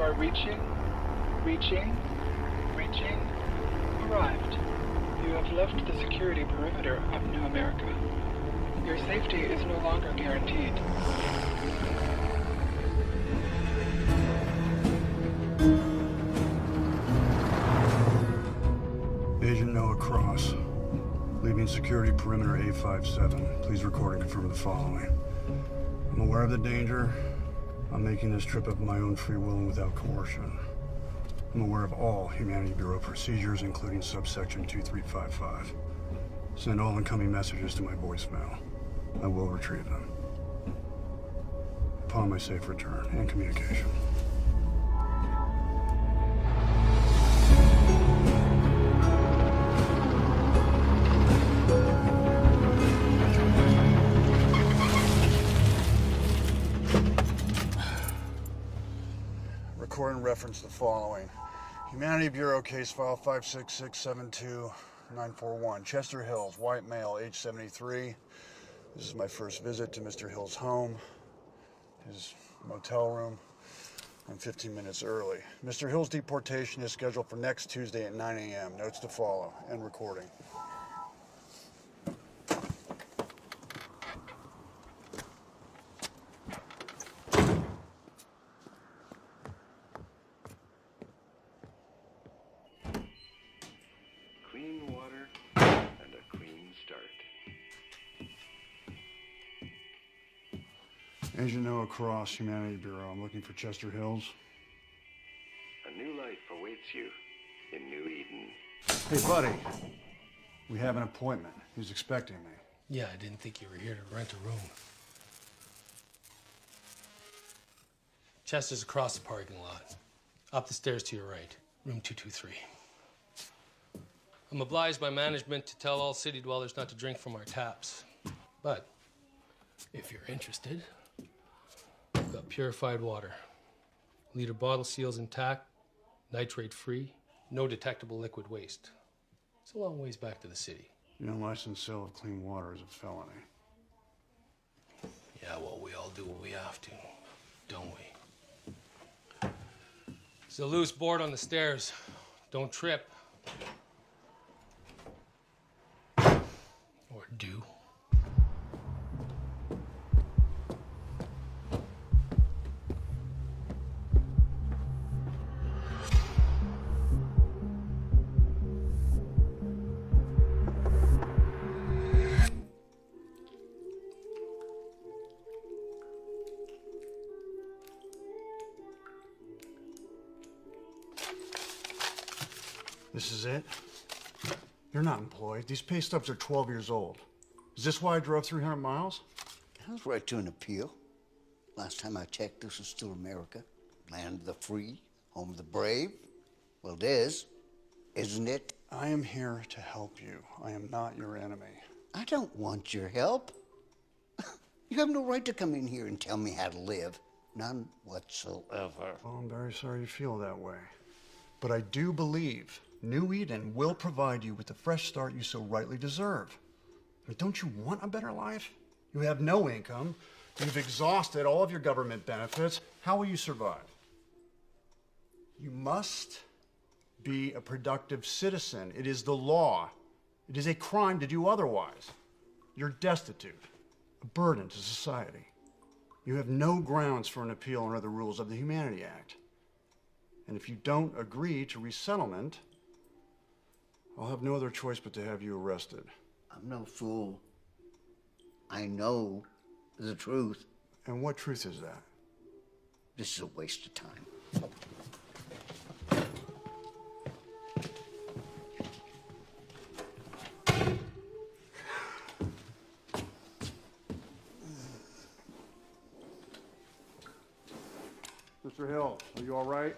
are reaching, arrived. You have left the security perimeter of New America. Your safety is no longer guaranteed. Agent Noah Cross. Leaving security perimeter A57. Please record and confirm the following. I'm aware of the danger. I'm making this trip of my own free will and without coercion. I'm aware of all Humanity Bureau procedures, including subsection 2355. Send all incoming messages to my voicemail. I will retrieve them. Upon my safe return and communication. Record and reference the following. Humanity Bureau case file 56672-941. Chester Hills, white male, age 73. This is my first visit to Mr. Hill's home, his motel room. I'm 15 minutes early. Mr. Hill's deportation is scheduled for next Tuesday at 9 a.m. Notes to follow. End recording. Clean water and a clean start. Agent Noah Cross, Humanity Bureau. I'm looking for Chester Hills. A new life awaits you in New Eden. Hey, buddy. We have an appointment. He's expecting me. Yeah, I didn't think you were here to rent a room. Chester's across the parking lot. Up the stairs to your right, room 223. I'm obliged by management to tell all city dwellers not to drink from our taps. But if you're interested, we've got purified water. Liter bottle seals intact, nitrate-free, no detectable liquid waste. It's a long ways back to the city. The unlicensed sale of clean water is a felony. Yeah, well, we all do what we have to, don't we? There's a loose board on the stairs. Don't trip. Or do. This is it? You're not employed. These pay stubs are 12 years old. Is this why I drove 300 miles? I was right to an appeal. Last time I checked, this was still America. Land of the free, home of the brave. Well, it is, isn't it? I am here to help you. I am not your enemy. I don't want your help. You have no right to come in here and tell me how to live. None whatsoever. Well, I'm very sorry you feel that way. But I do believe New Eden will provide you with the fresh start you so rightly deserve. I mean, don't you want a better life? You have no income. You've exhausted all of your government benefits. How will you survive? You must be a productive citizen. It is the law. It is a crime to do otherwise. You're destitute, a burden to society. You have no grounds for an appeal under the rules of the Humanity Act. And if you don't agree to resettlement, I'll have no other choice but to have you arrested. I'm no fool. I know the truth. And what truth is that? This is a waste of time. Mr. Hill, are you all right?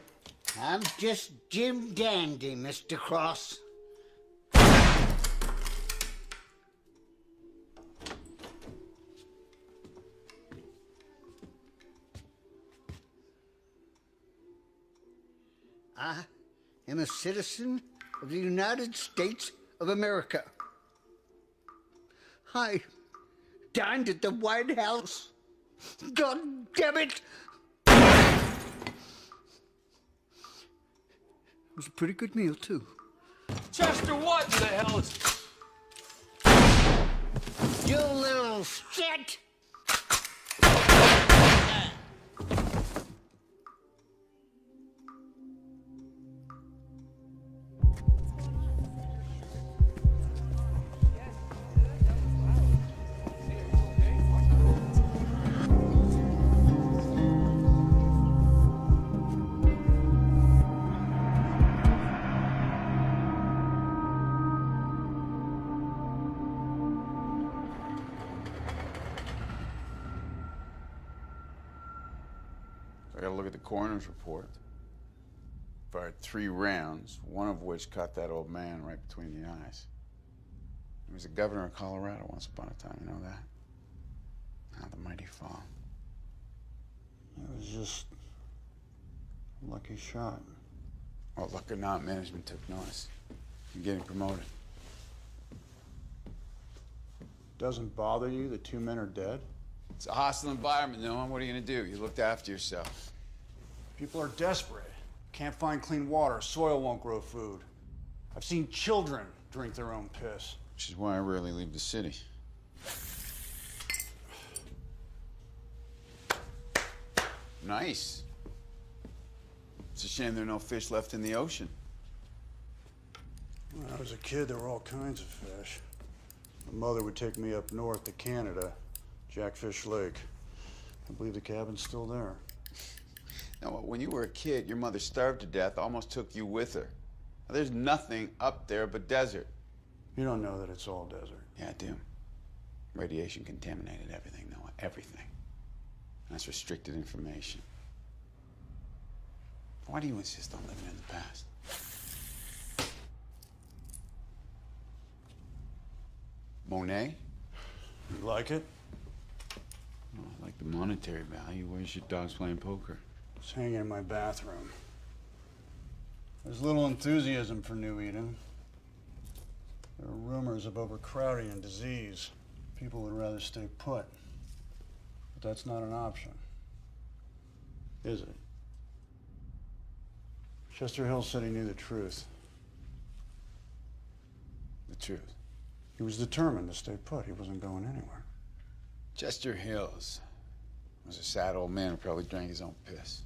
I'm just Jim Dandy, Mr. Cross. I am a citizen of the United States of America. I dined at the White House. God damn it! was a pretty good meal, too. Chester, what in the hell is... You little shit! I gotta look at the coroner's report. Fired 3 rounds, one of which caught that old man right between the eyes. He was the governor of Colorado once upon a time, you know that? How the mighty fall. It was just a lucky shot. Well, luck or not, management took notice. You're getting promoted. Doesn't bother you that 2 men are dead? It's a hostile environment, Noah. What are you gonna do? You looked after yourself. People are desperate. Can't find clean water. Soil won't grow food. I've seen children drink their own piss. Which is why I rarely leave the city. Nice. It's a shame there are no fish left in the ocean. When I was a kid, there were all kinds of fish. My mother would take me up north to Canada, Jackfish Lake. I believe the cabin's still there. Now, when you were a kid, your mother starved to death, almost took you with her. Now, there's nothing up there but desert. You don't know that it's all desert. Yeah, I do. Radiation contaminated everything, Noah, everything. And that's restricted information. Why do you insist on living in the past? Monet? You like it? Oh, I like the monetary value. Where's your dogs playing poker? It's hanging in my bathroom. There's little enthusiasm for New Eden. There are rumors of overcrowding and disease. People would rather stay put. But that's not an option. Is it? Chester Hill said he knew the truth. The truth. He was determined to stay put. He wasn't going anywhere. Chester Hills was a sad old man who probably drank his own piss.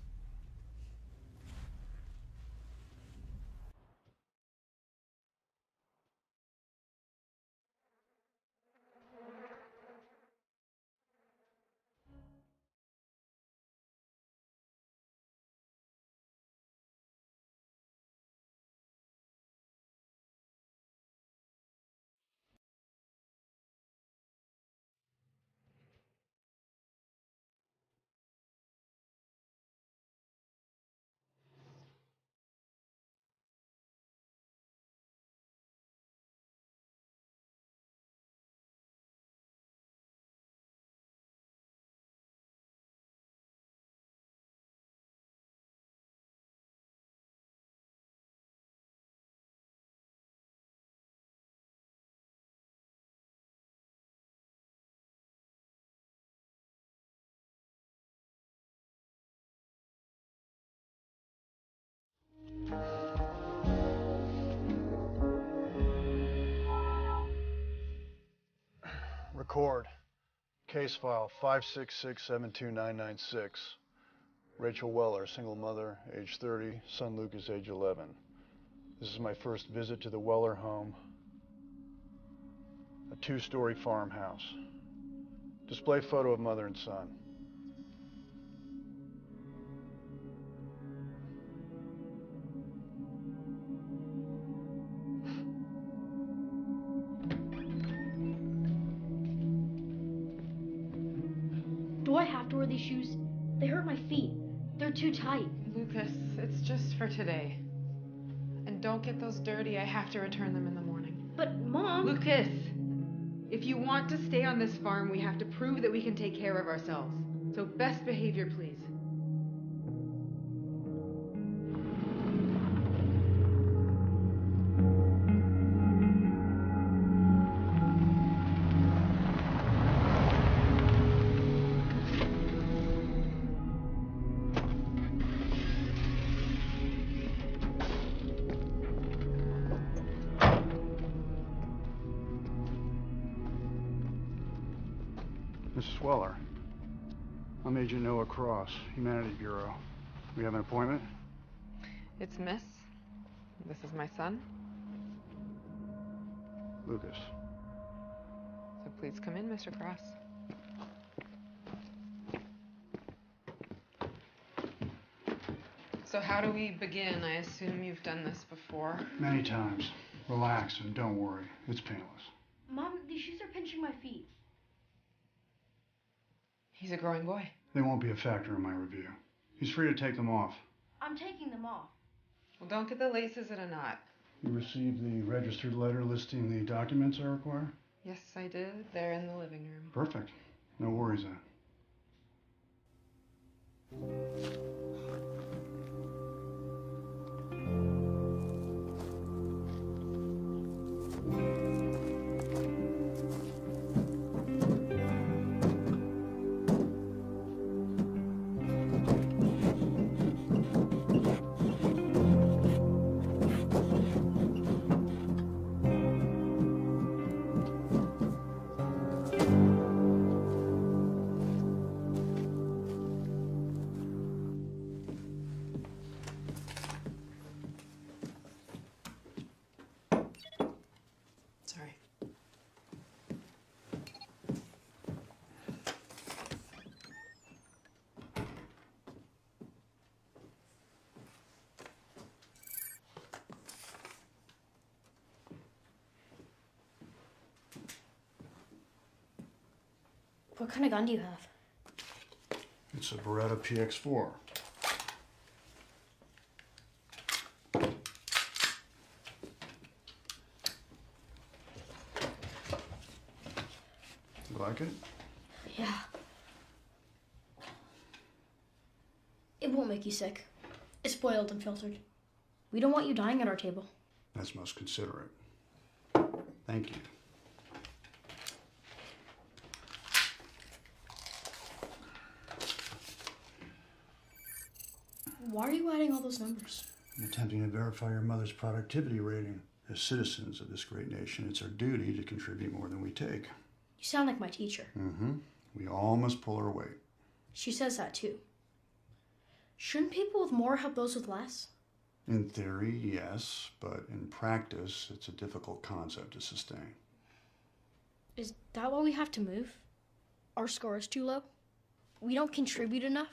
Record. Case file 566-72996. Rachel Weller, single mother, age 30, son Lucas, age 11. This is my first visit to the Weller home. A 2-story farmhouse. Display photo of mother and son. Do I have to wear these shoes? They hurt my feet. They're too tight. Lucas, it's just for today. And don't get those dirty. I have to return them in the morning. But, Mom... Lucas! If you want to stay on this farm, we have to prove that we can take care of ourselves. So best behavior, please. Mrs. Weller, I'm Agent Noah Cross, Humanity Bureau. We have an appointment? It's Miss. This is my son. Lucas. So please come in, Mr. Cross. So how do we begin? I assume you've done this before. Many times. Relax and don't worry. It's painless. Mom, these shoes are pinching my feet. He's a growing boy. They won't be a factor in my review. He's free to take them off. I'm taking them off. Well, don't get the laces in a knot. You received the registered letter listing the documents I require? Yes, I did. They're in the living room. Perfect. No worries then. Sorry. What kind of gun do you have? It's a Beretta PX4. You like it? Yeah. It won't make you sick. It's boiled and filtered. We don't want you dying at our table. That's most considerate. Thank you. Why are you adding all those numbers? I'm attempting to verify your mother's productivity rating. As citizens of this great nation, it's our duty to contribute more than we take. You sound like my teacher. Mm-hmm. We all must pull our weight. She says that too. Shouldn't people with more help those with less? In theory, yes, but in practice, it's a difficult concept to sustain. Is that why we have to move? Our score is too low? We don't contribute enough?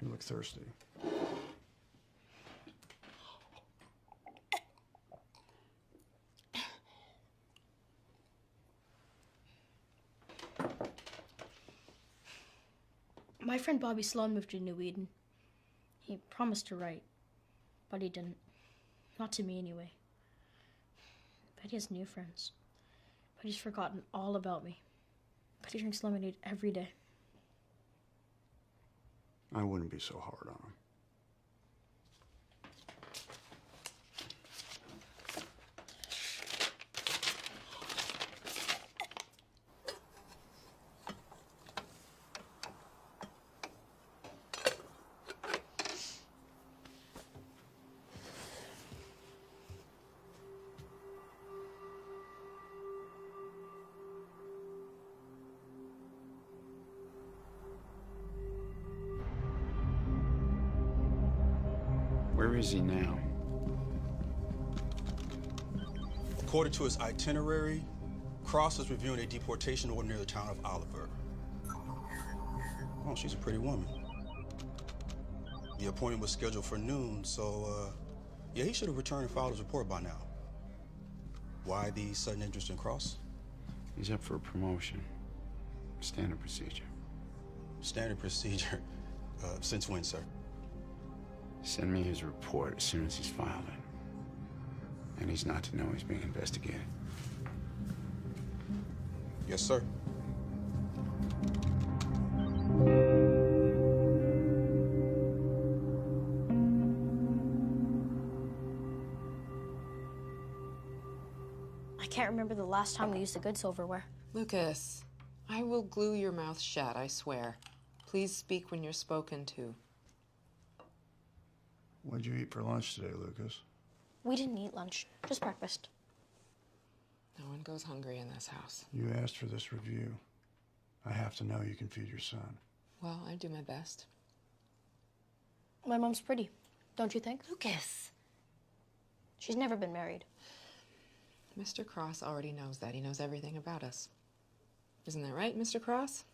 You look thirsty. My friend Bobby Sloan moved to New Eden. He promised to write, but he didn't. Not to me, anyway. Bet he has new friends. But he's forgotten all about me. But he drinks lemonade every day. I wouldn't be so hard on him. Where is he now? According to his itinerary, Cross is reviewing a deportation order near the town of Oliver. Oh, she's a pretty woman. The appointment was scheduled for noon, so, yeah, he should have returned and filed his report by now. Why the sudden interest in Cross? He's up for a promotion. Standard procedure. Standard procedure. Since when, sir? Send me his report as soon as he's filed it. And he's not to know he's being investigated. Yes, sir. I can't remember the last time we used the good silverware. Lucas, I will glue your mouth shut, I swear. Please speak when you're spoken to. What'd you eat for lunch today, Lucas? We didn't eat lunch, just breakfast. No one goes hungry in this house. You asked for this review. I have to know you can feed your son. Well, I do my best. My mom's pretty, don't you think? Lucas! She's never been married. Mr. Cross already knows that. He knows everything about us. Isn't that right, Mr. Cross?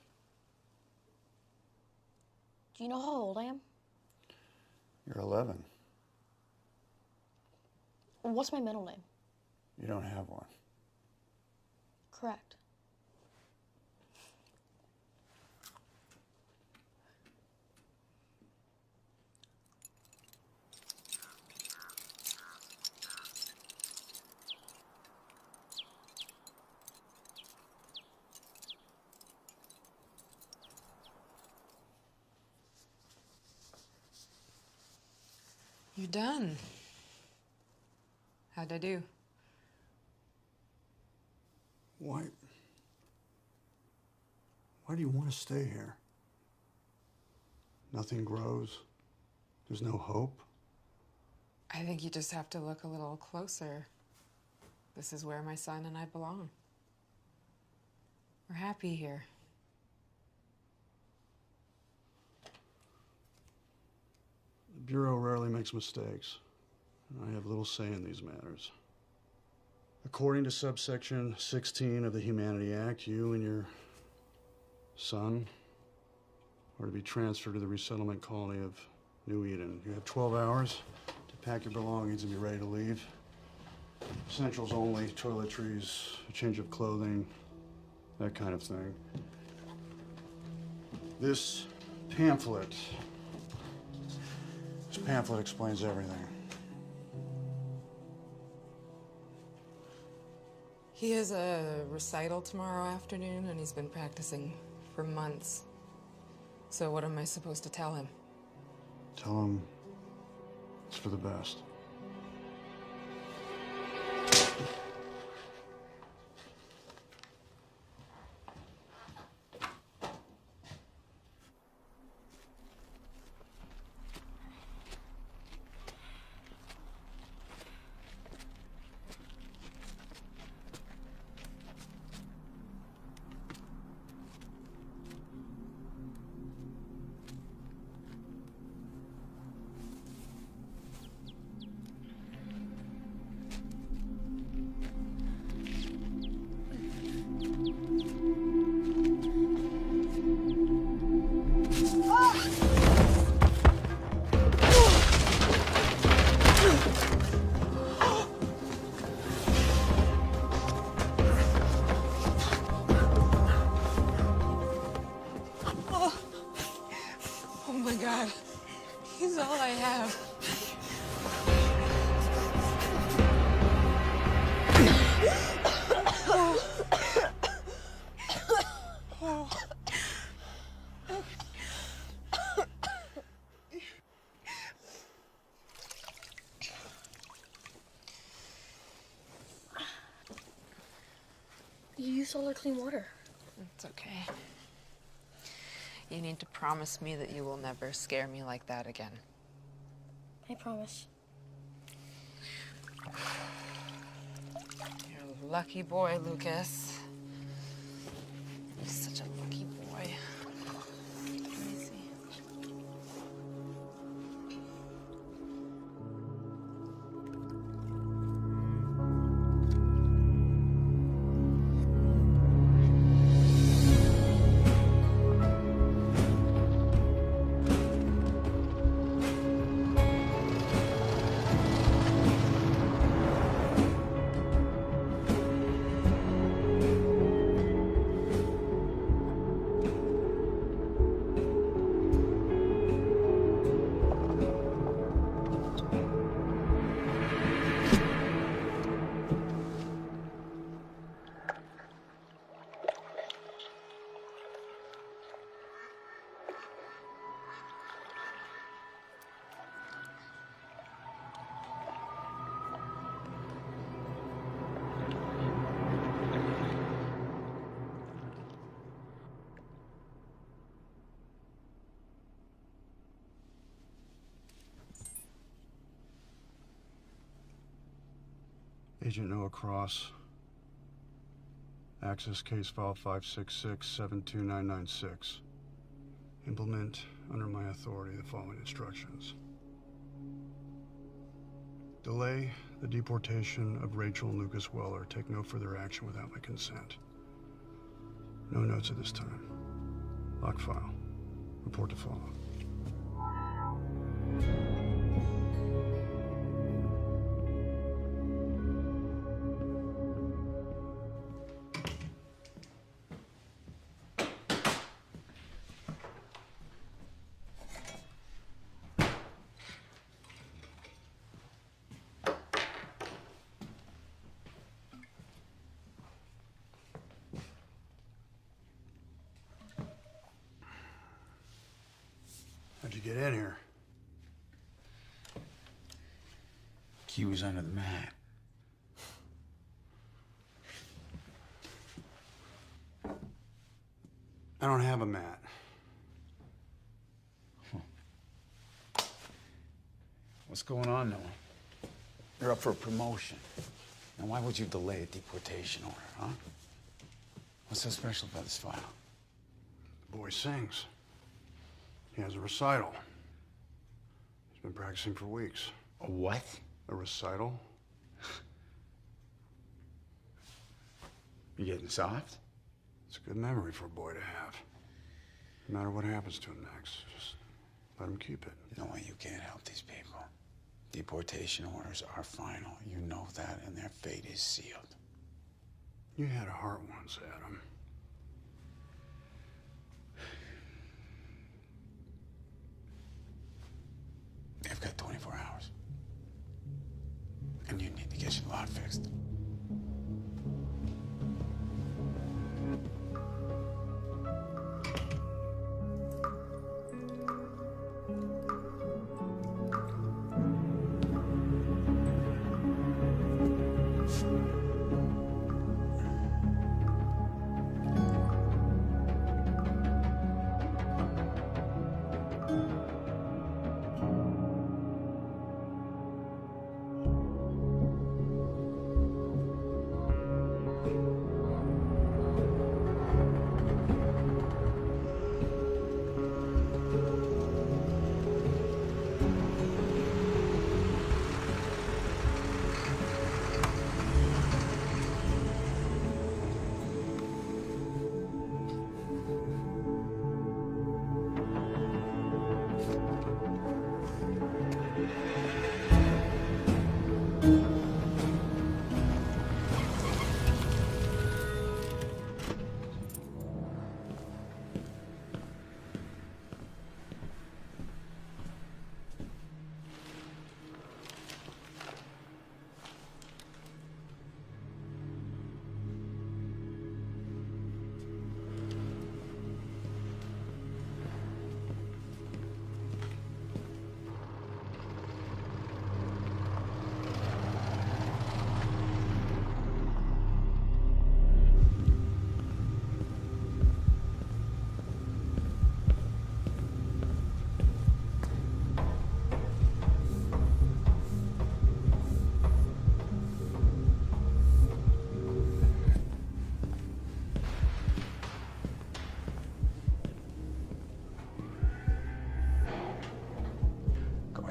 Do you know how old I am? You're 11. What's my middle name? You don't have one. Correct. You're done. How'd I do? Why do you want to stay here? Nothing grows. There's no hope. I think you just have to look a little closer. This is where my son and I belong. We're happy here. The Bureau rarely makes mistakes. I have little say in these matters. According to subsection 16 of the Humanity Act, you and your son are to be transferred to the resettlement colony of New Eden. You have 12 hours to pack your belongings and be ready to leave. Essentials only, toiletries, a change of clothing, that kind of thing. This pamphlet explains everything. He has a recital tomorrow afternoon, and he's been practicing for months. So what am I supposed to tell him? Tell him it's for the best. Oh my God, he's all I have. You used all our clean water. It's okay. You need to promise me that you will never scare me like that again. I promise. You're a lucky boy, Lucas. You're such a lucky boy. Let me see. Agent Noah Cross, Access case file 566-72996. Implement under my authority the following instructions. Delay the deportation of Rachel and Lucas Weller. Take no further action without my consent. No notes at this time. Lock file. Report to follow. How'd you get in here? Key was under the mat. I don't have a mat. What's going on, Noah? You're up for a promotion. Now, why would you delay a deportation order, huh? What's so special about this file? The boy sings. He has a recital. He's been practicing for weeks. A what? A recital? You getting soft? It's a good memory for a boy to have. No matter what happens to him next, just let him keep it. No, you can't help these people. Deportation orders are final. You know that, and their fate is sealed. You had a heart once, Adam. They've got 24 hours. And you need to get your lot fixed.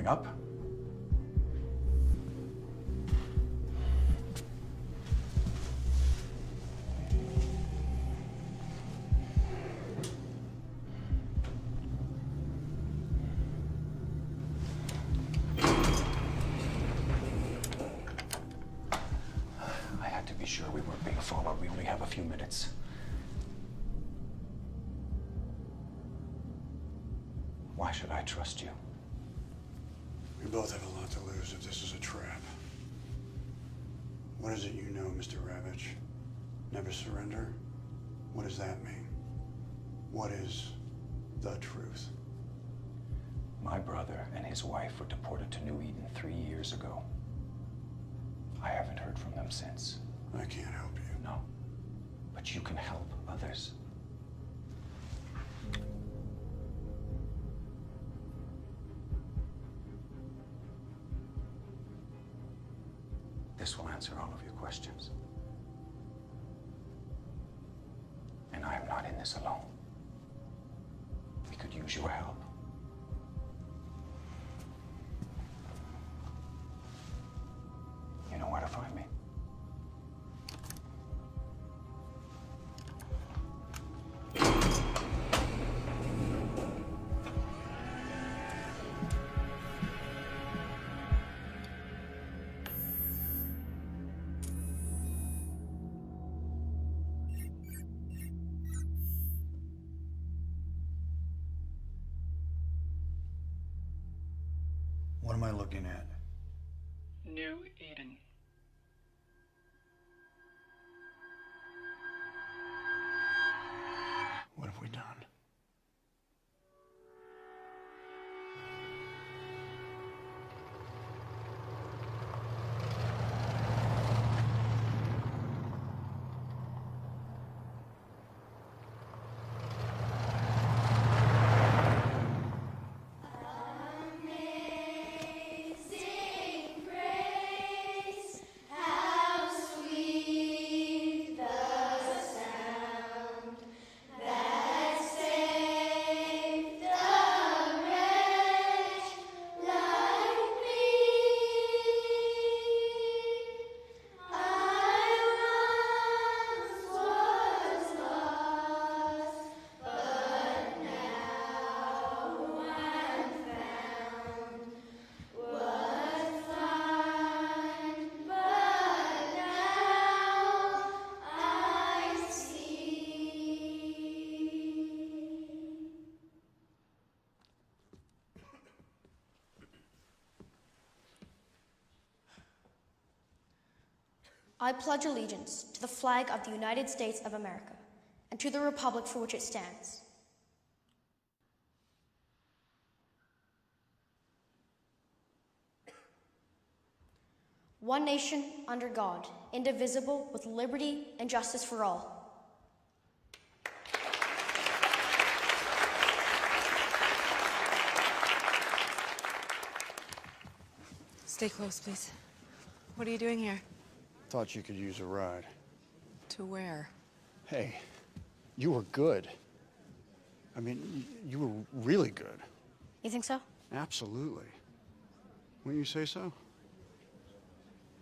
Up. I had to be sure we weren't being followed. We only have a few minutes. Why should I trust you? We both have a lot to lose if this is a trap. What is it you know, Mr. Ravitch? Never surrender? What does that mean? What is the truth? My brother and his wife were deported to New Eden 3 years ago. I haven't heard from them since. I can't help you. No. But you can help others. This will answer all of your questions. this alone. We could use your help. You know where to find me. What am I looking at? New Eden. What have we done? I pledge allegiance to the flag of the United States of America and to the republic for which it stands, one nation under God, indivisible, with liberty and justice for all. Stay close, please. What are you doing here? Thought you could use a ride. To where? Hey, you were good. I mean, you were really good. You think so? Absolutely. Wouldn't you say so?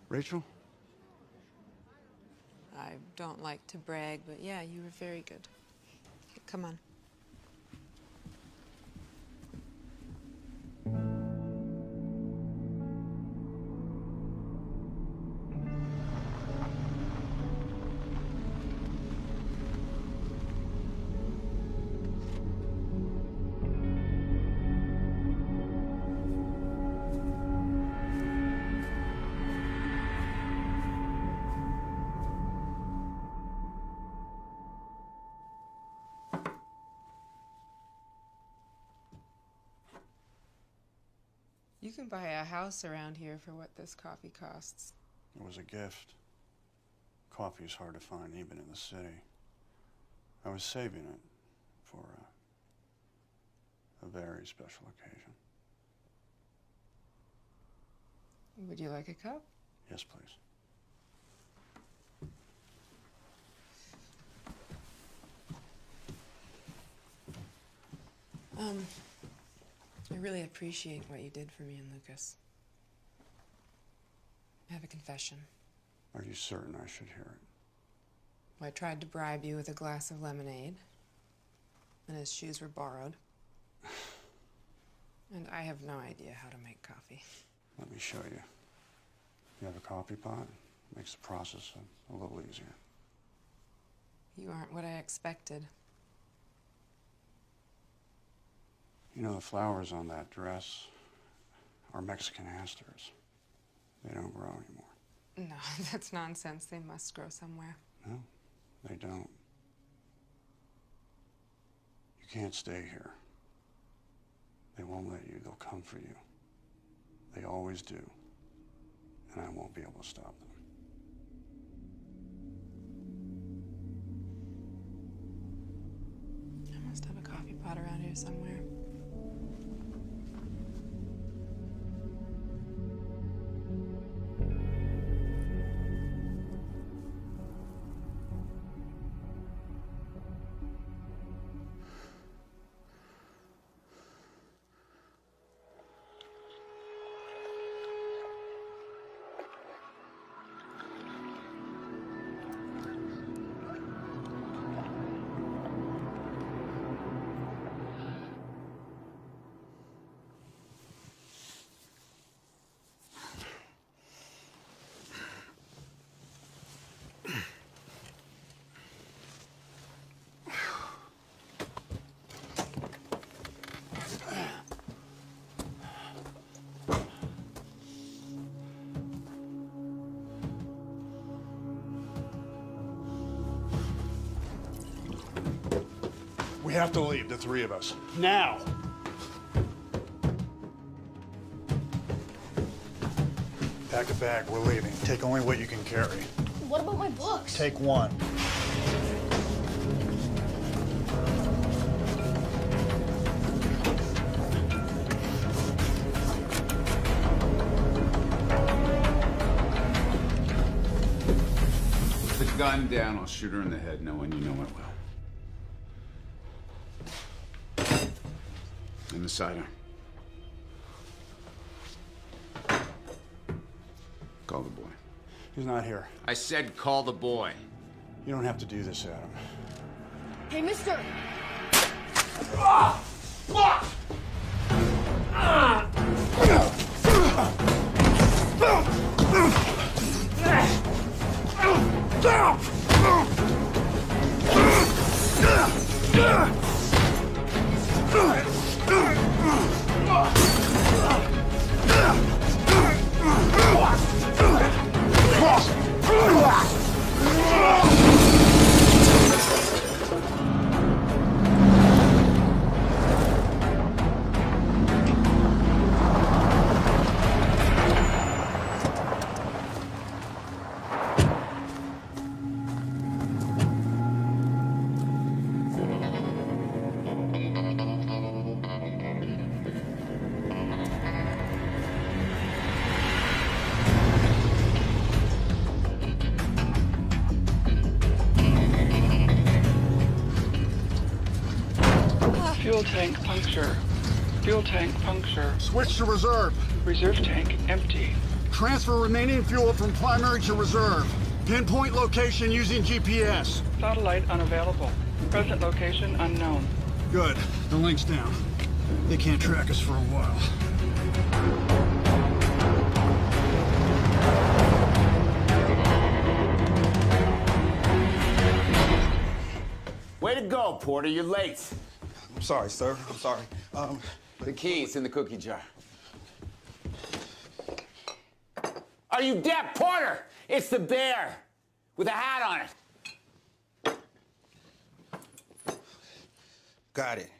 Rachel? I don't like to brag, but yeah, you were very good. Come on. You can buy a house around here for what this coffee costs. It was a gift. Coffee is hard to find even in the city. I was saving it for a very special occasion. Would you like a cup? Yes, please. I really appreciate what you did for me and Lucas. I have a confession. Are you certain I should hear it? I tried to bribe you with a glass of lemonade, and his shoes were borrowed. And I have no idea how to make coffee. Let me show you. You have a coffee pot? Makes the process a little easier. You aren't what I expected. You know, the flowers on that dress are Mexican asters. They don't grow anymore. No, that's nonsense. They must grow somewhere. No, they don't. You can't stay here. They won't let you. They'll come for you. They always do. And I won't be able to stop them. I must have a coffee pot around here somewhere. have to leave, the three of us. Now! Pack a bag, we're leaving. Take only what you can carry. What about my books? Take one. Put the gun down, I'll shoot her in the head knowing you know it well. And the sidearm. Call the boy. He's not here. I said call the boy. You don't have to do this, Adam. Hey, mister! Ah! Fuck! Ah! Fuel tank puncture. Fuel tank puncture. Switch to reserve. Reserve tank empty. Transfer remaining fuel from primary to reserve. Pinpoint location using GPS. Satellite unavailable. Present location unknown. Good. The link's down. They can't track us for a while. Way to go, Porter. You're late. I'm sorry, sir. I'm sorry. The key's in the cookie jar. Are you deaf, Porter? It's the bear with a hat on it. Got it.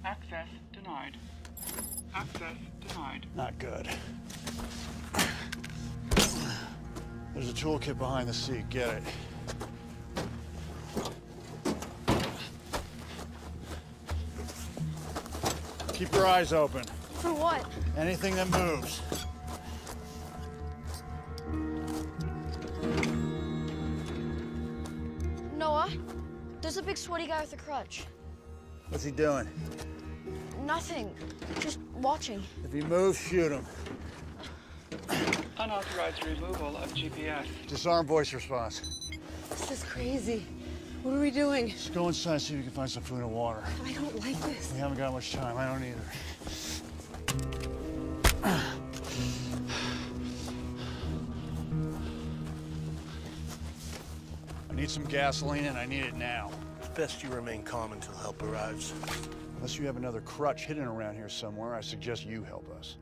Access denied. Access denied. Not good. There's a toolkit behind the seat. Get it. Keep your eyes open. For what? Anything that moves. Noah, there's a big sweaty guy with a crutch. What's he doing? Nothing. Just watching. If he moves, shoot him. Unauthorized removal of GPS. Disarm voice response. This is crazy. What are we doing? Just go inside, see if you can find some food and water. I don't like this. We haven't got much time. I don't either. I need some gasoline, and I need it now. It's best you remain calm until help arrives. Unless you have another crutch hidden around here somewhere, I suggest you help us.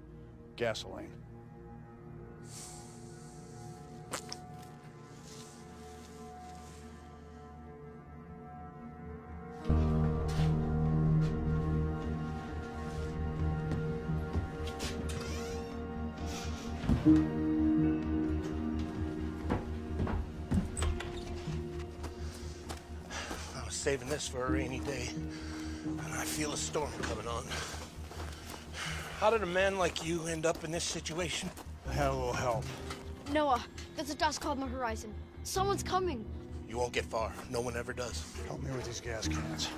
Gasoline. I was saving this for a rainy day, and I feel a storm coming on. How did a man like you end up in this situation? I had a little help. Noah, there's a dust cloud on the horizon. Someone's coming. You won't get far. No one ever does. Help me with these gas cans.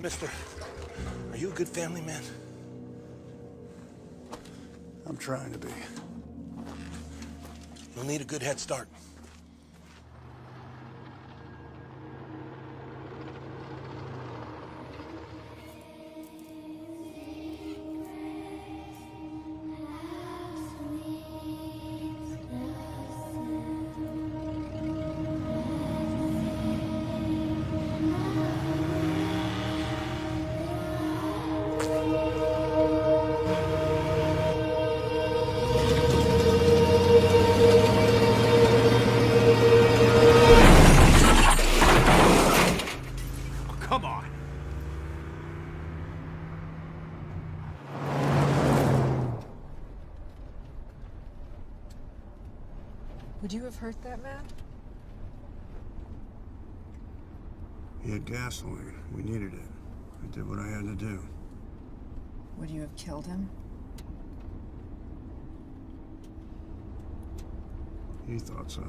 Mister, are you a good family man? I'm trying to be. You'll need a good head start. Come on. Would you have hurt that man? He had gasoline. We needed it. I did what I had to do. Would you have killed him? He thought so.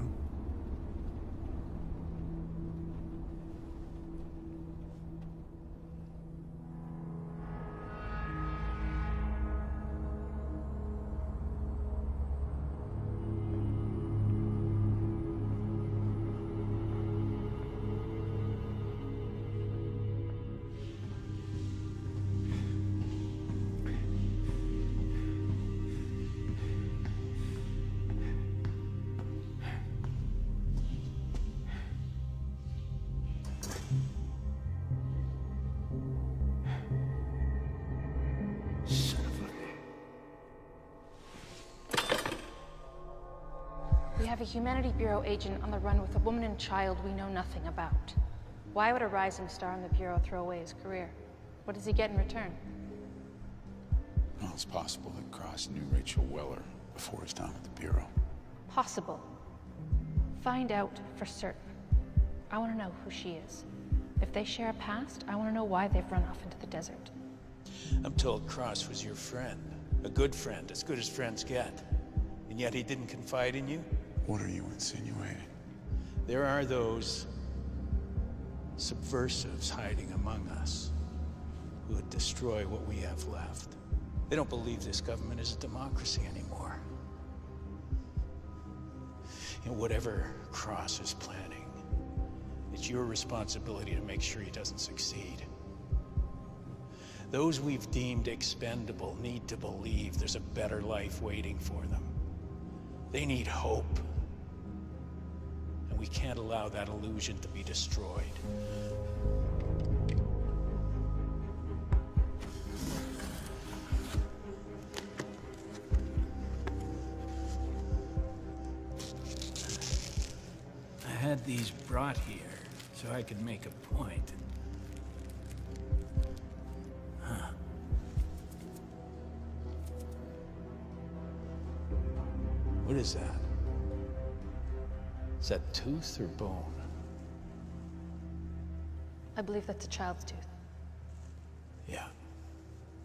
We have a Humanity Bureau agent on the run with a woman and child we know nothing about. Why would a rising star in the Bureau throw away his career? What does he get in return? Well, it's possible that Cross knew Rachel Weller before his time at the Bureau. Possible. Find out for certain. I want to know who she is. If they share a past, I want to know why they've run off into the desert. I'm told Cross was your friend. A good friend, as good as friends get. And yet he didn't confide in you? What are you insinuating? There are those subversives hiding among us who would destroy what we have left. They don't believe this government is a democracy anymore. And whatever Cross is planning, it's your responsibility to make sure he doesn't succeed. Those we've deemed expendable need to believe there's a better life waiting for them. They need hope. And we can't allow that illusion to be destroyed. I had these brought here so I could make a point. What is that? Is that tooth or bone? I believe that's a child's tooth. Yeah,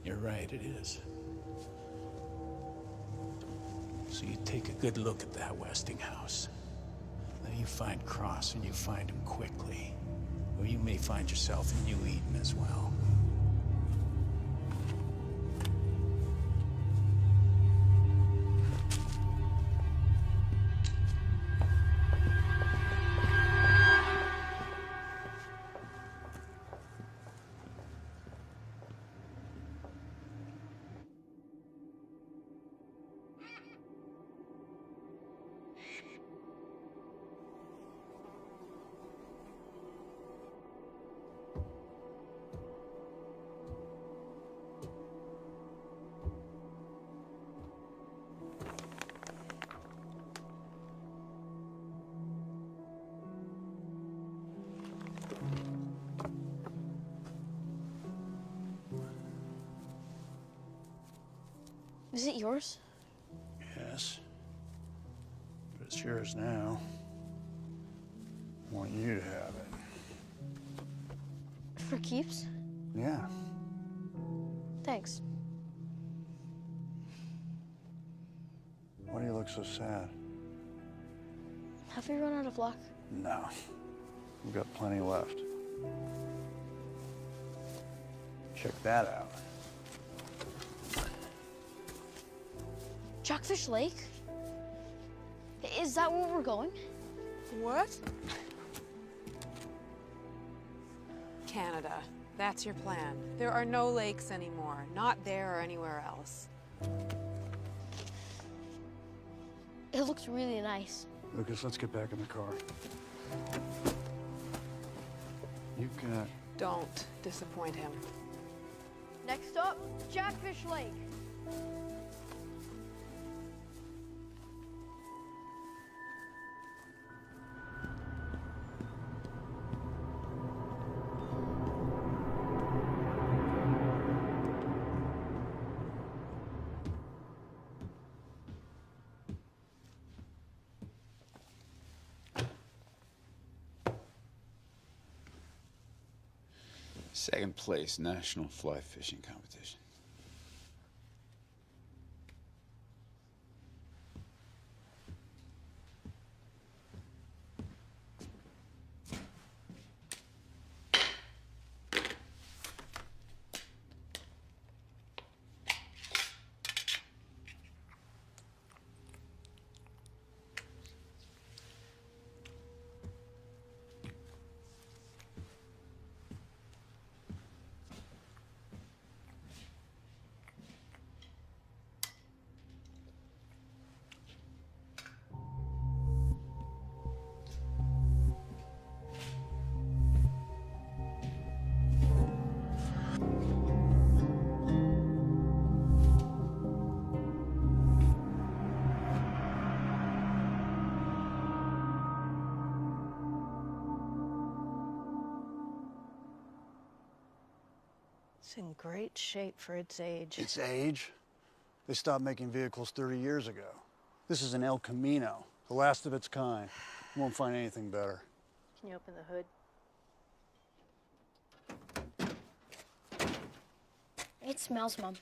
you're right, it is. So you take a good look at that Westinghouse. Then you find Cross and you find him quickly. Or you may find yourself in New Eden as well. Is it yours? Yes. But it's yours now. I want you to have it. For keeps? Yeah. Thanks. Why do you look so sad? Have we run out of luck? No. We've got plenty left. Check that out. Jackfish Lake? Is that where we're going? What? Canada. That's your plan. There are no lakes anymore. Not there or anywhere else. It looks really nice. Lucas, let's get back in the car. You've got... Don't disappoint him. Next up, Jackfish Lake. Second place, National Fly Fishing Competition. It's in great shape for its age. Its age? They stopped making vehicles 30 years ago. This is an El Camino, the last of its kind. You won't find anything better. Can you open the hood? It smells, Mom.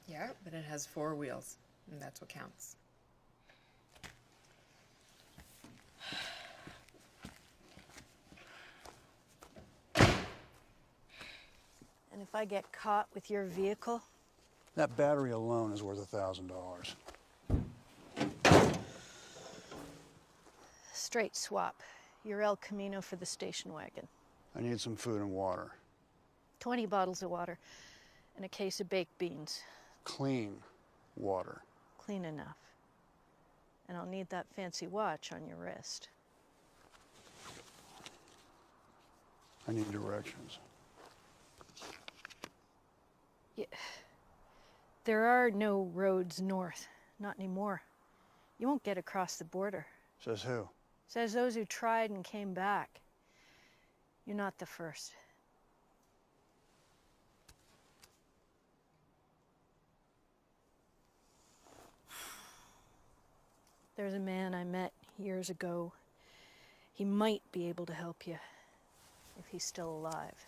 Yeah, but it has 4 wheels, and that's what counts. And if I get caught with your vehicle? That battery alone is worth $1,000. Straight swap. Your El Camino for the station wagon. I need some food and water. 20 bottles of water and a case of baked beans. Clean water. Clean enough. And I'll need that fancy watch on your wrist. I need directions. Yeah. There are no roads north. Not anymore. You won't get across the border. Says who? Says those who tried and came back. You're not the first. There's a man I met years ago. He might be able to help you, if he's still alive.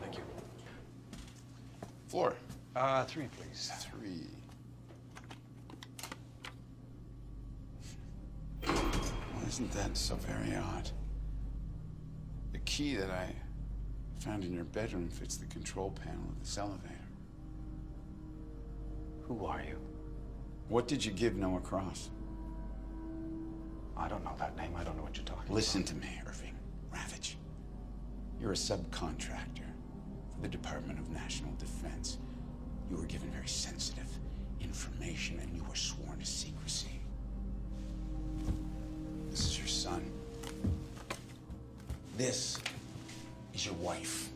Thank you. Floor. 3, please. 3. Well, isn't that so very odd? The key that I found in your bedroom fits the control panel of this elevator. Who are you? What did you give Noah Cross? I don't know that name. I don't know what you're talking about. Listen to me, Irving Ravitch. You're a subcontractor for the Department of National Defense. You were given very sensitive information and you were sworn to secrecy. This is your son. This is your wife.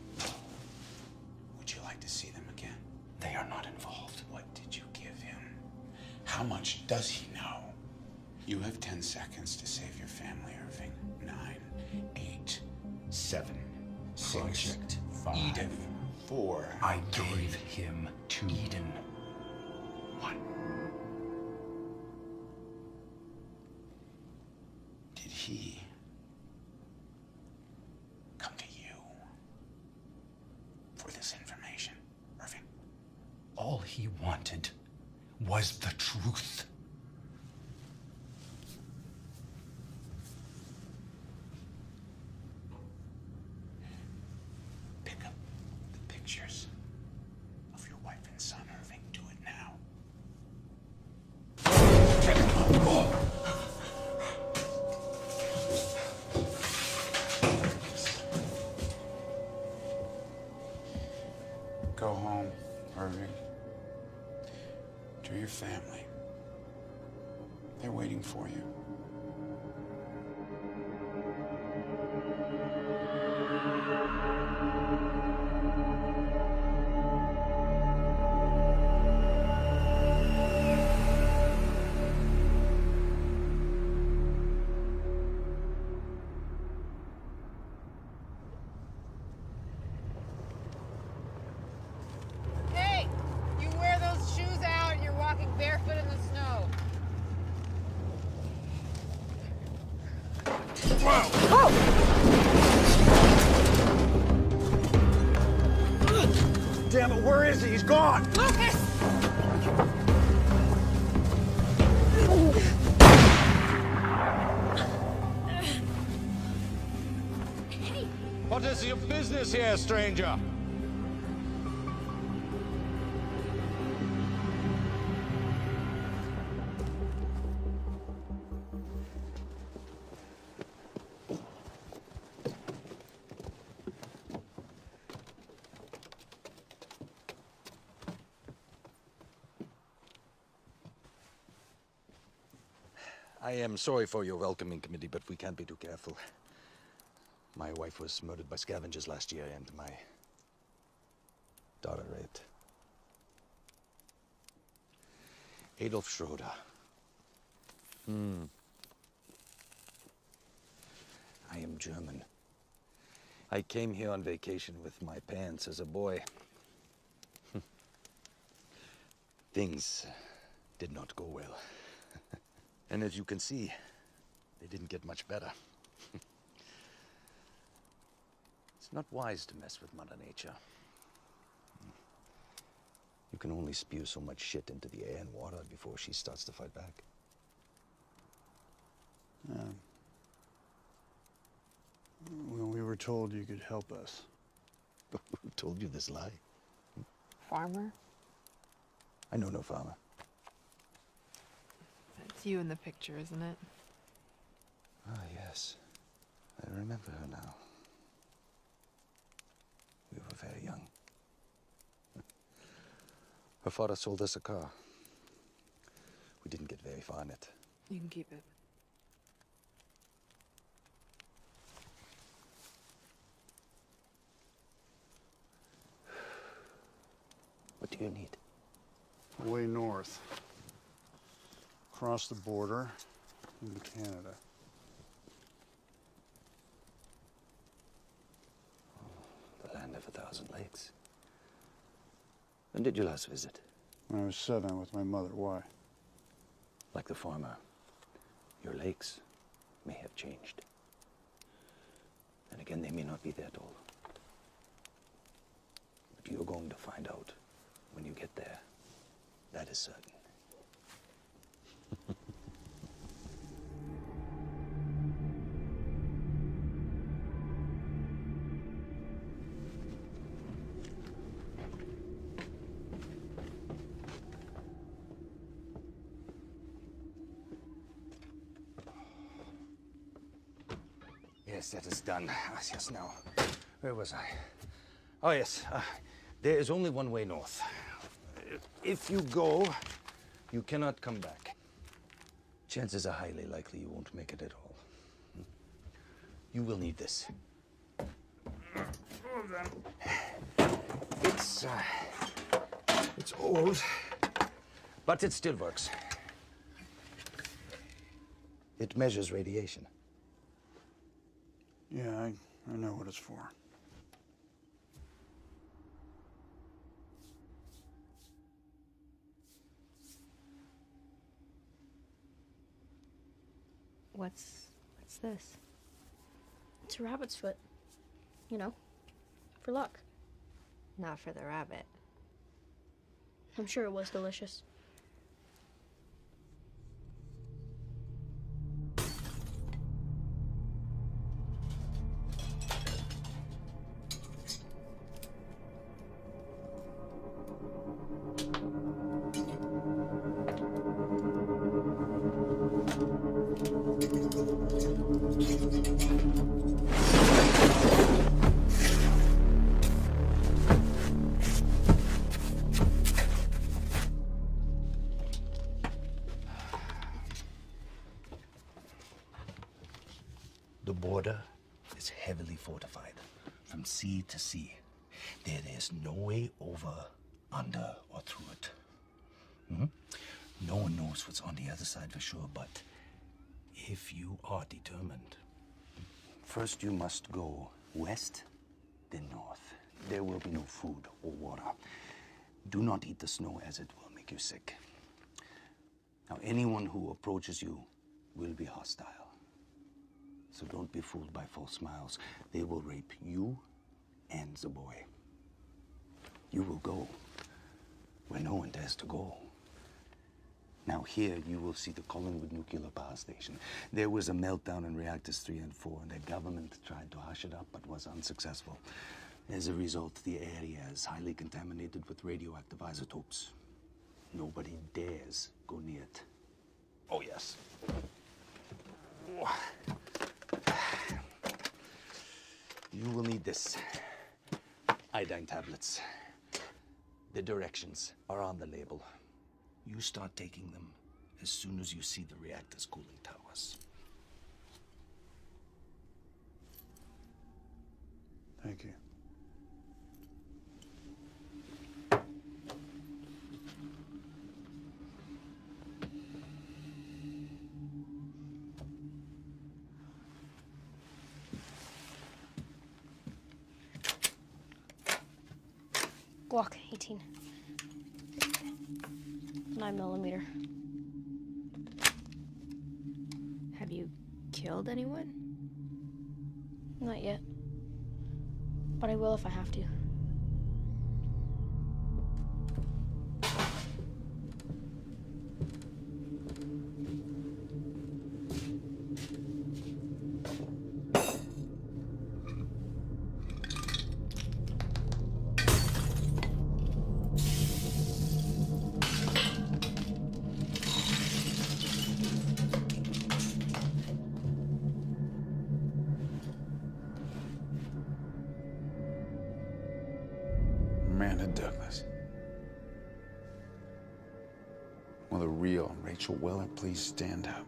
Would you like to see them again? They are not involved. What did you give him? How much does he know? You have 10 seconds to save your family, Irving. 9, 8, 7, 6, Project 5, Eden. 4. I gave him to Eden. 1. Did he come to you for this information, Irving? All he wanted was the truth. Pick up the pictures of your wife and son, Irving. Do it now. Go home, Irving. To your family. They're waiting for you. Damn it, where is he? He's gone! Lucas! What is your business here, stranger? I am sorry for your welcoming committee, but we can't be too careful. My wife was murdered by scavengers last year, and my daughter raped. Adolf Schroeder. I am German. I came here on vacation with my parents as a boy. Things did not go well. And as you can see, they didn't get much better. It's not wise to mess with Mother Nature. You can only spew so much shit into the air and water before she starts to fight back. Well, we were told you could help us. Who told you this lie? Farmer? I know no farmer. It's you in the picture, isn't it? Ah, yes. I remember her now. We were very young. Her father sold us a car. We didn't get very far in it. You can keep it. What do you need? Way north. Across the border into Canada. The land of 1,000 lakes. When did you last visit? When I was 7 with my mother. Why? Like the farmer, your lakes may have changed. And again, they may not be there at all. But you're going to find out when you get there. That is certain. Yes, that is done. Ah, yes, now. Where was I? Oh, yes. There is only one way north. If you go, you cannot come back. Chances are highly likely you won't make it at all. You will need this. It's old, but it still works. It measures radiation. Yeah, I know what it's for. What's this? It's a rabbit's foot. You know, for luck. Not for the rabbit. I'm sure it was delicious. The border is heavily fortified from sea to sea. There is no way over, under, or through it. No one knows what's on the other side for sure, but if you are determined, first you must go west, then north. There will be no food or water. Do not eat the snow, as it will make you sick. Now, anyone who approaches you will be hostile. So don't be fooled by false smiles. They will rape you and the boy. You will go where no one dares to go. Now here you will see the Collingwood Nuclear Power Station. There was a meltdown in reactors 3 and 4, and the government tried to hush it up, but was unsuccessful. As a result, the area is highly contaminated with radioactive isotopes. Nobody dares go near it. Oh, yes. You will need this. Iodine tablets. The directions are on the label. You start taking them as soon as you see the reactor's cooling towers. Thank you. Glock 18. 9mm. Have you killed anyone? Not yet. But I will if I have to. Amanda Douglas. Will the real Rachel Weller please stand up?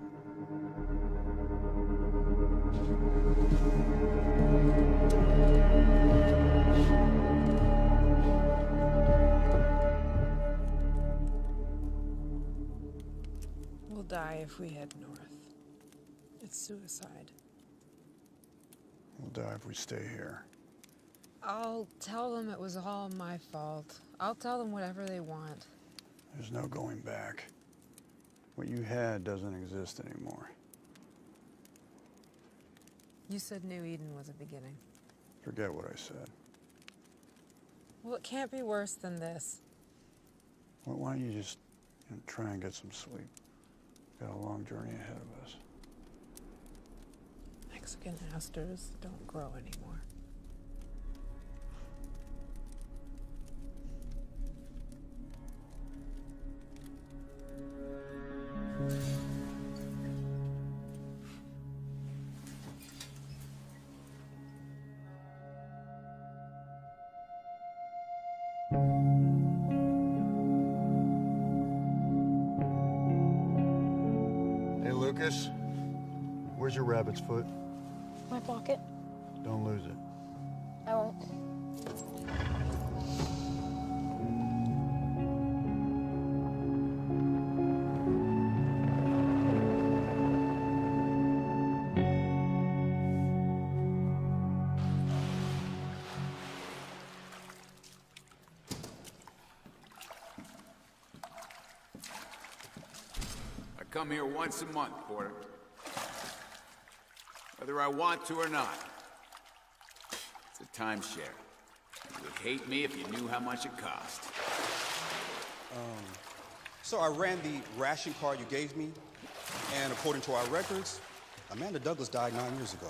We'll die if we head north. It's suicide. We'll die if we stay here. I'll tell them it was all my fault. I'll tell them whatever they want. There's no going back. What you had doesn't exist anymore. You said New Eden was a beginning. Forget what I said. Well, it can't be worse than this. Well, why don't you just try and get some sleep? Got a long journey ahead of us. Mexican asters don't grow anymore. Hey, Lucas. Where's your rabbit's foot? My pocket. Don't lose it. I won't. I come here once a month, Porter. Whether I want to or not. It's a timeshare. You would hate me if you knew how much it cost. So I ran the ration card you gave me, and according to our records, Amanda Douglas died 9 years ago.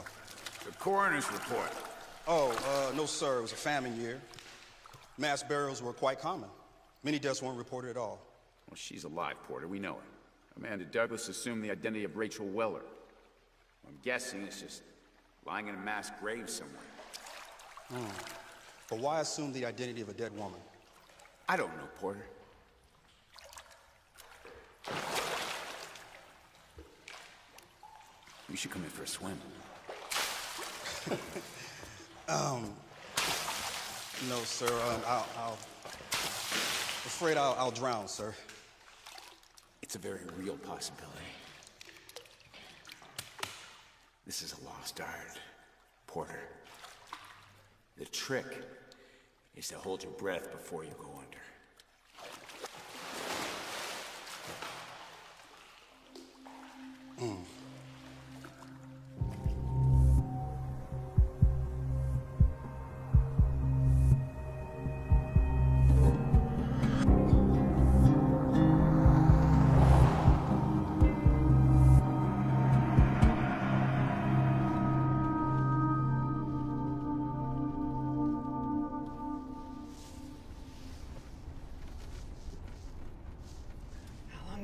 The coroner's report. Oh, no, sir. It was a famine year. Mass burials were quite common. Many deaths weren't reported at all. Well, she's alive, Porter. We know her. Amanda Douglas assumed the identity of Rachel Weller. I'm guessing it's just lying in a mass grave somewhere. But why assume the identity of a dead woman? I don't know, Porter. We should come in for a swim. No, sir. Afraid I'll drown, sir. It's a very real possibility. This is a lost art, Porter. The trick is to hold your breath before you go under.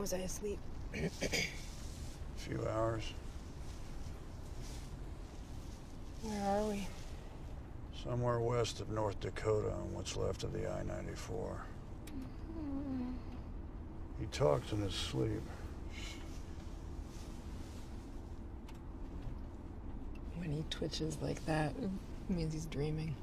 was I asleep? A few hours. Where are we? Somewhere west of North Dakota on what's left of the I-94. He talks in his sleep. When he twitches like that, it means he's dreaming.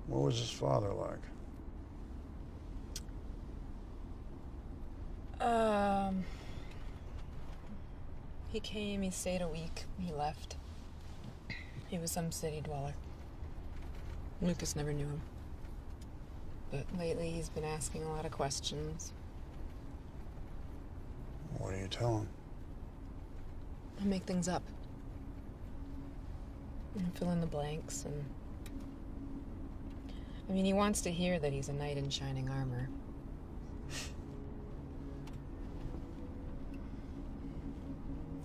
What was his father like? He came, he stayed a week, he left. He was some city dweller. Lucas never knew him. But lately he's been asking a lot of questions. What do you tell him? I make things up. And fill in the blanks and... I mean, he wants to hear that he's a knight in shining armor.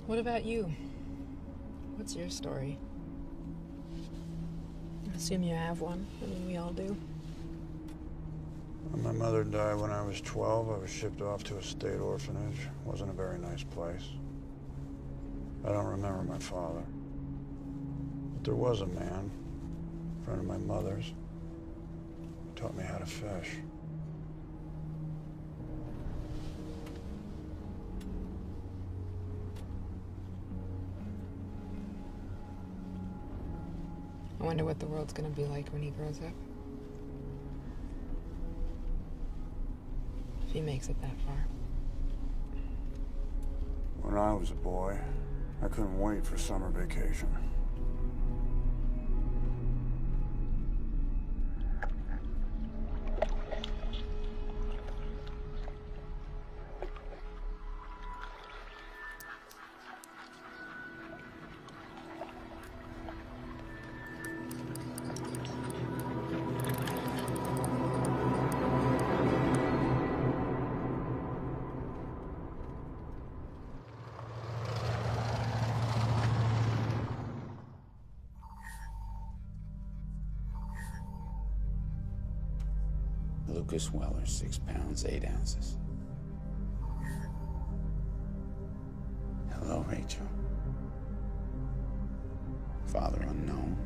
What about you? What's your story? I assume you have one. I mean, we all do. When my mother died when I was 12, I was shipped off to a state orphanage. Wasn't a very nice place. I don't remember my father. But there was a man, a friend of my mother's, who taught me how to fish. I wonder what the world's gonna be like when he grows up. If he makes it that far. When I was a boy, I couldn't wait for summer vacation. Lucas Weller, 6 pounds, 8 ounces. Hello, Rachel. Father unknown.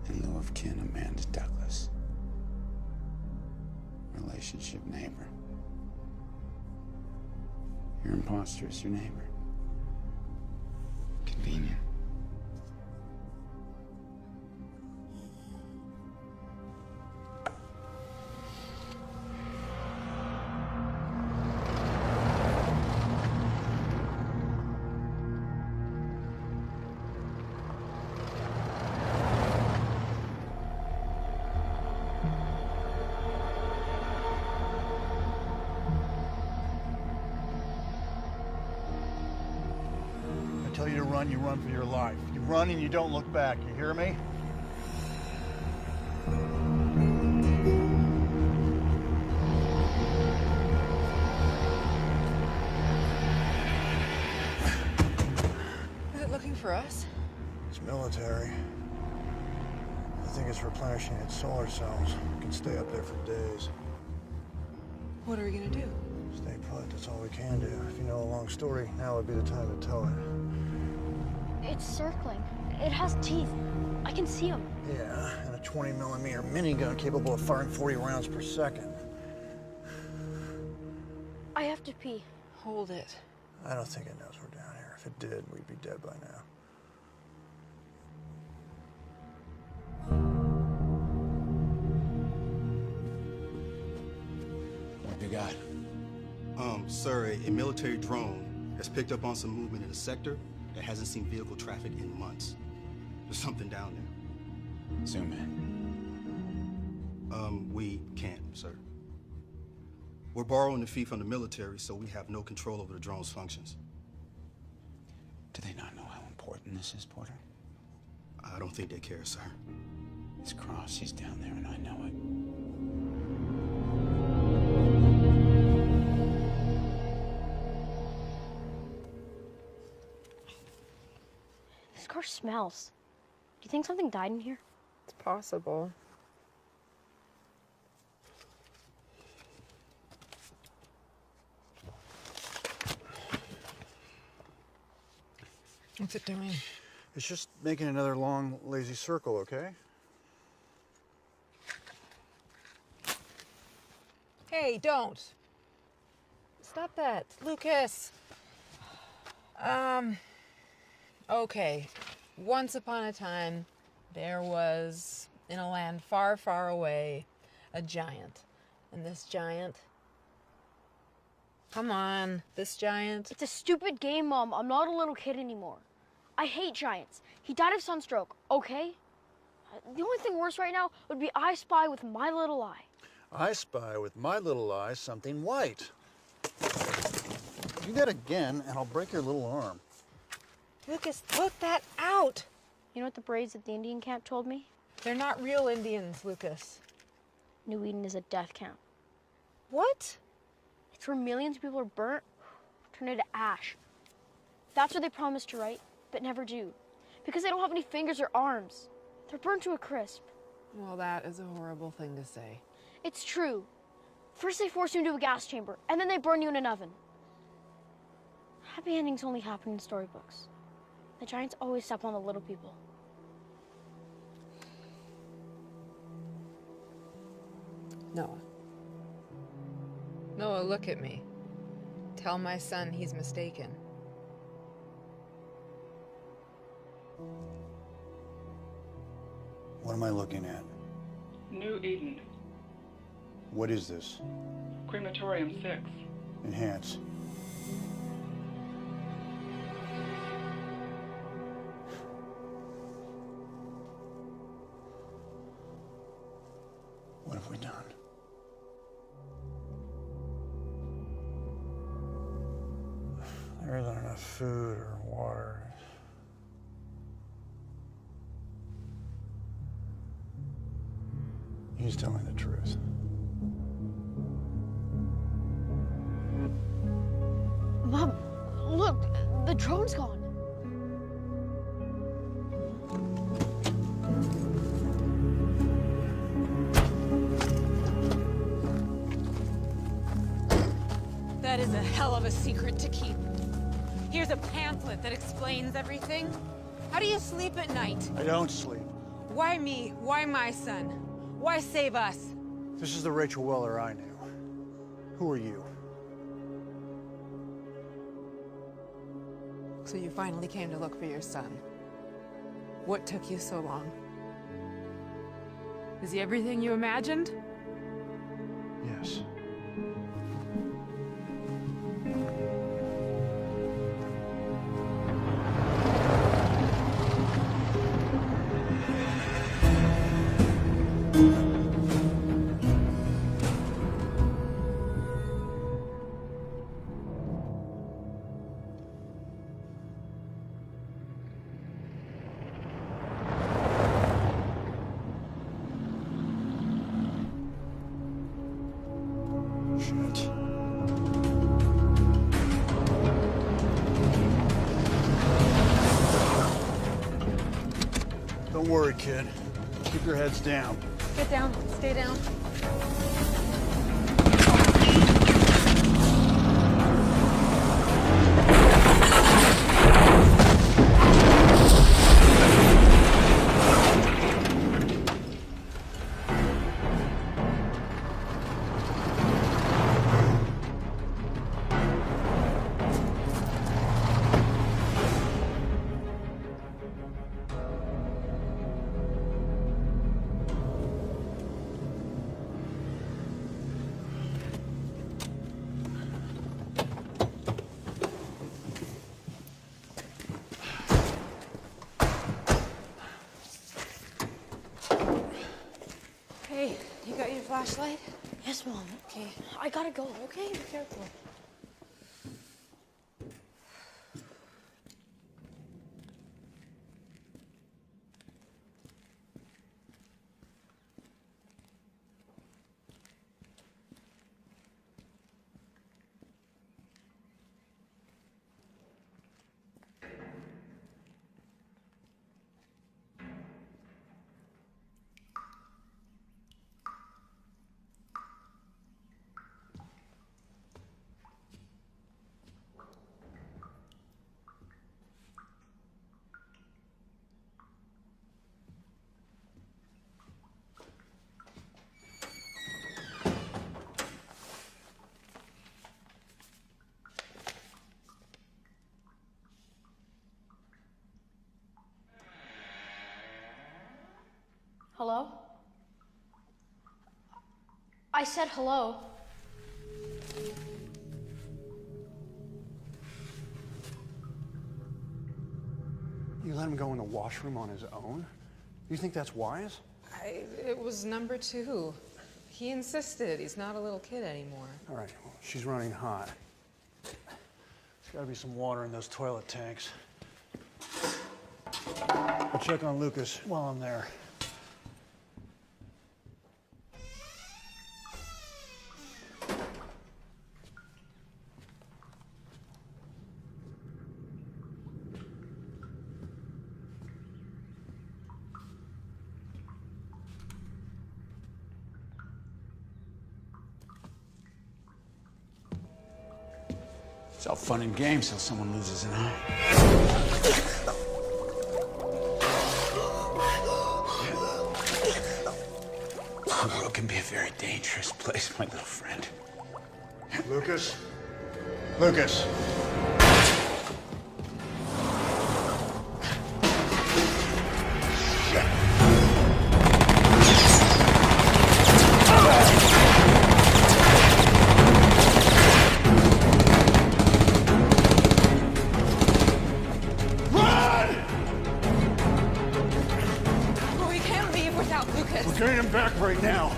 In lieu of kin, Amanda Douglas. Relationship neighbor. Your imposter is your neighbor. Convenient. Tell you to run, you run for your life. You run and you don't look back, you hear me? Is it looking for us? It's military. I think it's replenishing its solar cells. It can stay up there for days. What are we gonna do? Stay put, that's all we can do. If you know a long story, now would be the time to tell it. It's circling. It has teeth. I can see them. Yeah, and a 20mm minigun capable of firing 40 rounds per second. I have to pee. Hold it. I don't think it knows we're down here. If it did, we'd be dead by now. What you got? Sir, a military drone has picked up on some movement in the sector that hasn't seen vehicle traffic in months. There's something down there. Zoom in. We can't, sir. We're borrowing the fee from the military, so we have no control over the drone's functions. Do they not know how important this is, Porter? I don't think they care, sir. It's Cross. He's down there, and I know it. This car smells. you think something died in here? It's possible. What's it doing? It's just making another long, lazy circle, okay? Hey, don't. Stop that. Lucas. Okay. Once upon a time, there was, in a land far, far away, a giant. And this giant... Come on, this giant... It's a stupid game, Mom. I'm not a little kid anymore. I hate giants. He died of sunstroke, okay? The only thing worse right now would be I Spy with my little eye. I spy with my little eye something white. Do that again, and I'll break your little arm. Lucas, put that out! You know what the Braves at the Indian camp told me? They're not real Indians, Lucas. New Eden is a death camp. What? It's where millions of people are burnt, turned into ash. That's what they promise to write, but never do. Because they don't have any fingers or arms. They're burnt to a crisp. Well, that is a horrible thing to say. It's true. First they force you into a gas chamber, and then they burn you in an oven. Happy endings only happen in storybooks. The giants always step on the little people. Noah. Noah, look at me. Tell my son he's mistaken. What am I looking at? New Eden. What is this? Crematorium 6. Enhance. What have we done? There isn't enough food or water. He's telling the truth. Mom, look, the drone's gone. That is a hell of a secret to keep. Here's a pamphlet that explains everything. How do you sleep at night? I don't sleep. Why me? Why my son? Why save us? This is the Rachel Weller I knew. Who are you? So you finally came to look for your son. What took you so long? Is he everything you imagined? Yes. Shit. Don't worry, kid. Keep your heads down. Get down. Stay down. Hey, you got your flashlight? Yes, Mom. Okay. I gotta go, okay? Be careful. Hello? I said hello. You let him go in the washroom on his own? You think that's wise? It was number 2. He insisted. He's not a little kid anymore. All right, well, she's running hot. There's gotta be some water in those toilet tanks. I'll check on Lucas while I'm there. It's all fun and games till someone loses an eye. The world can be a very dangerous place, my little friend. Lucas? Lucas! We're getting him back right now.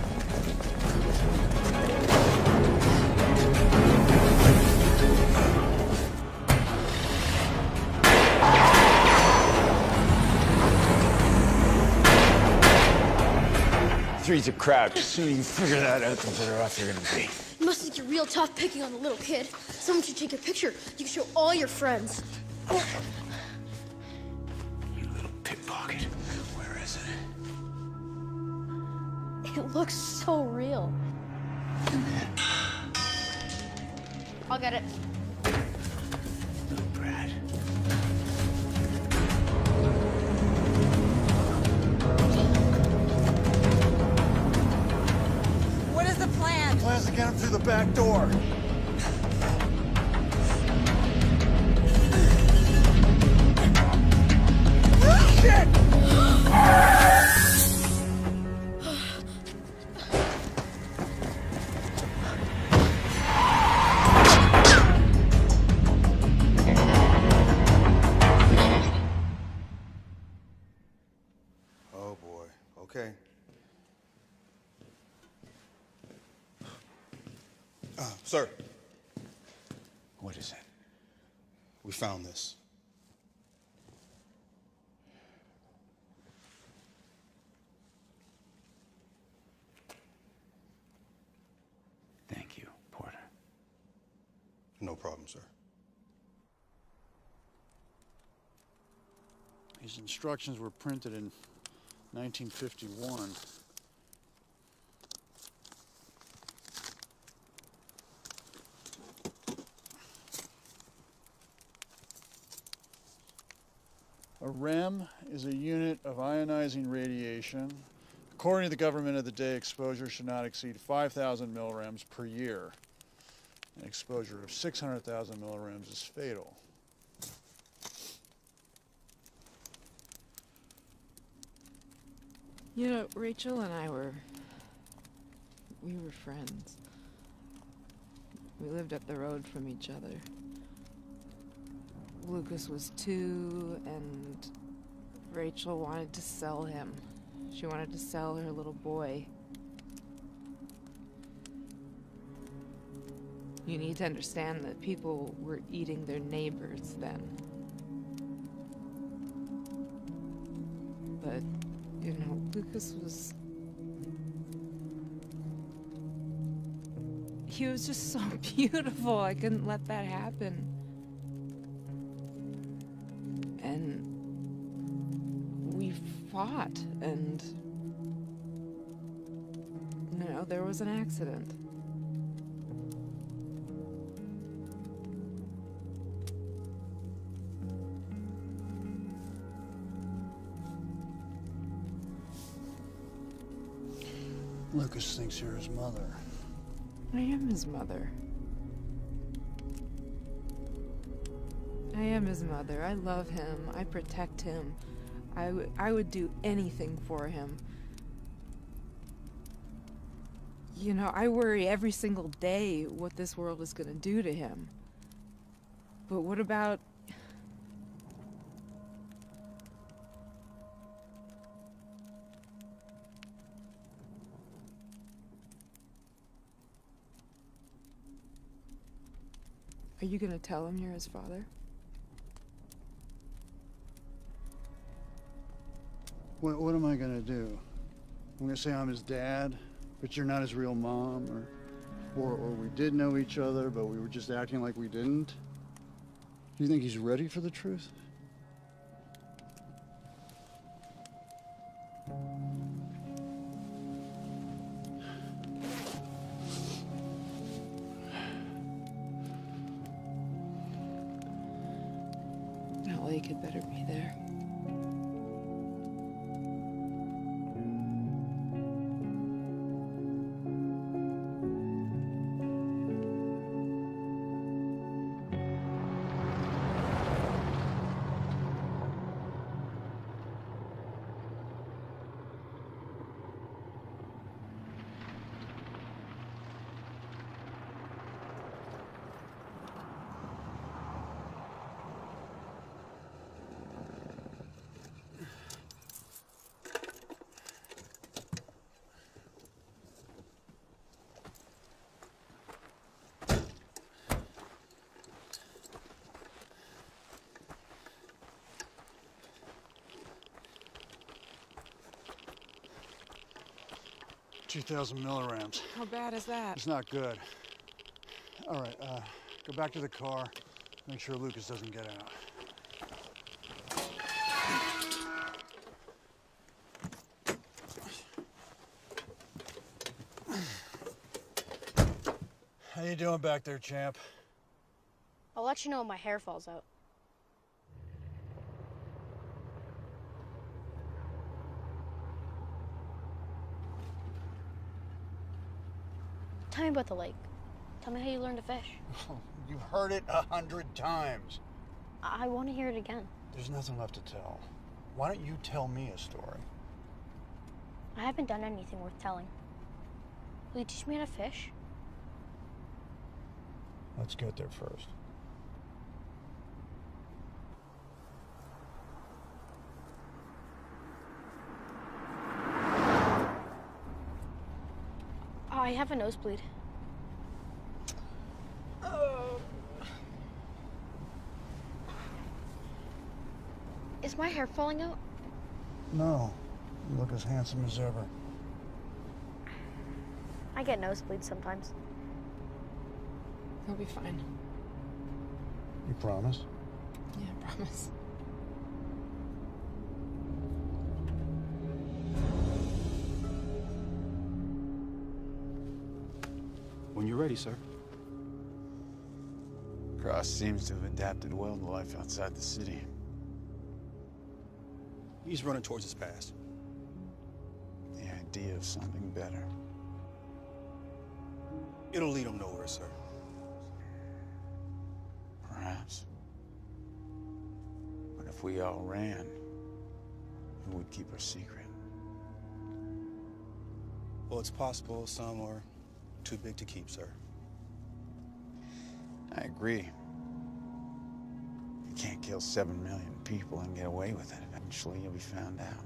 Three's a crowd. The sooner you figure that out, the better off you're gonna be. You must think you're real tough picking on the little kid. Someone should take your picture. You can show all your friends. You little pickpocket. Where is it? It looks so real. I'll get it. Little brat. What is the plan? The plan's to get him through the back door. Shit! Oh boy. Okay. Sir. What is it? We found this. Thank you, Porter. No problem, sir. These instructions were printed in 1951. A REM is a unit of ionizing radiation. According to the government of the day, exposure should not exceed 5,000 millirems per year. An exposure of 600,000 millirems is fatal. You know, Rachel and I were friends. We lived up the road from each other. Lucas was 2, and Rachel wanted to sell him. She wanted to sell her little boy. You need to understand that people were eating their neighbors then. But, you know, Lucas was... He was just so beautiful. I couldn't let that happen. And we fought, and you know, there was an accident. Lucas thinks you're his mother. I am his mother. I am his mother. I love him. I protect him. I would do anything for him. You know, I worry every single day what this world is gonna do to him. But what about... Are you gonna tell him you're his father? What am I gonna do? I'm gonna say I'm his dad, but you're not his real mom, or we did know each other, but we were just acting like we didn't? Do you think he's ready for the truth? Lake had better be there. $2,000 milligrams. How bad is that? It's not good. All right, go back to the car. Make sure Lucas doesn't get out. How you doing back there, champ? I'll let you know when my hair falls out. Tell me about the lake. Tell me how you learned to fish. You've heard it 100 times. I want to hear it again. There's nothing left to tell. Why don't you tell me a story? I haven't done anything worth telling. Will you teach me how to fish? Let's get there first. I have a nosebleed. Is my hair falling out? No. You look as handsome as ever. I get nosebleeds sometimes. He'll be fine. You promise? Yeah, I promise. When you're ready, sir. Cross seems to have adapted well to life outside the city. He's running towards his past. The idea of something better. It'll lead him nowhere, sir. Perhaps. But if we all ran, who would keep our secret? Well, it's possible some are too big to keep, sir. I agree. You can't kill 7 million people and get away with it. Eventually, you'll be found out.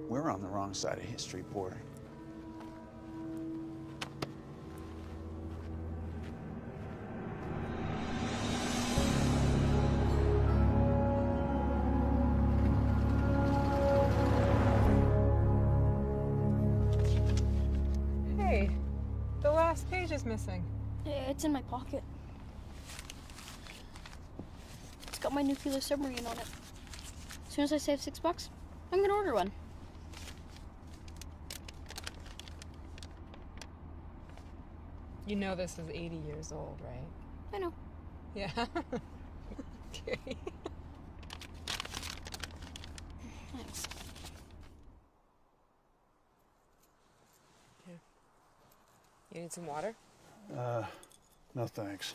We're on the wrong side of history, Porter. Hey, the last page is missing. It's in my pocket. It's got my nuclear submarine on it. As soon as I save $6, I'm gonna order one. You know this is 80 years old, right? I know. Yeah. Okay. Thanks. Here. You need some water? No thanks.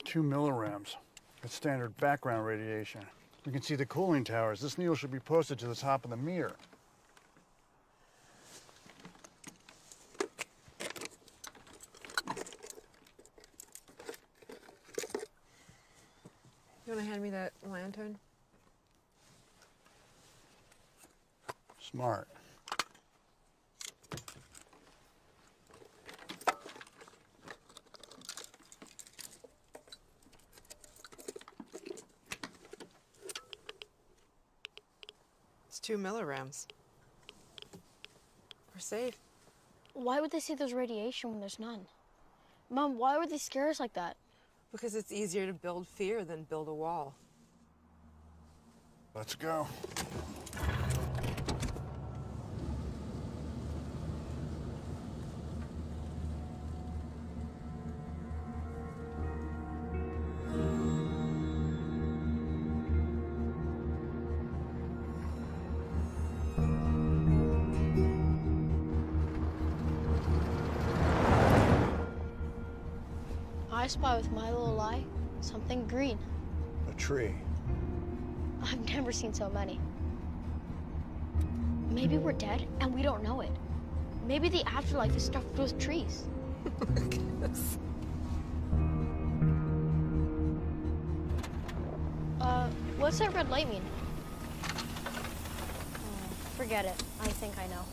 $2 milligrams. It's standard background radiation. You can see the cooling towers. This needle should be posted to the top of the mirror. You want to hand me that lantern? Smart. It's 2 milligrams. We're safe. Why would they say there's radiation when there's none? Mom, why would they scare us like that? Because it's easier to build fear than build a wall. Let's go. I spy with my little eye something green. A tree. I've never seen so many. Maybe we're dead and we don't know it. Maybe the afterlife is stuffed with trees. What's that red light mean? Forget it. I think I know.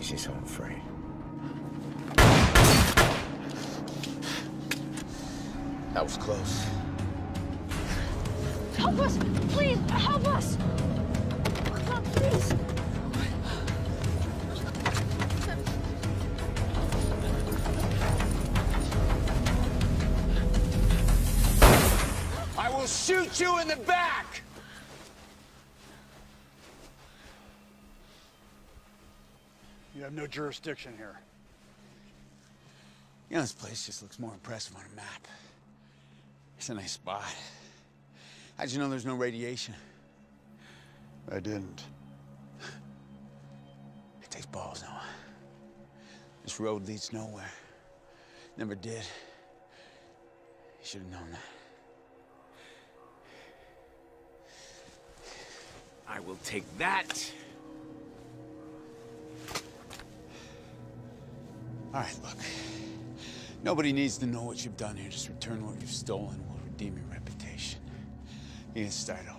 She's home free. That was close. Help us! Please, help us! Come on, please! I will shoot you in the back! You have no jurisdiction here. You know, this place just looks more impressive on a map. It's a nice spot. How'd you know there's no radiation? I didn't. It takes balls, Noah. This road leads nowhere. Never did. You should have known that. I will take that. All right, look. Nobody needs to know what you've done here. Just return what you've stolen. We'll redeem your reputation. You can start over.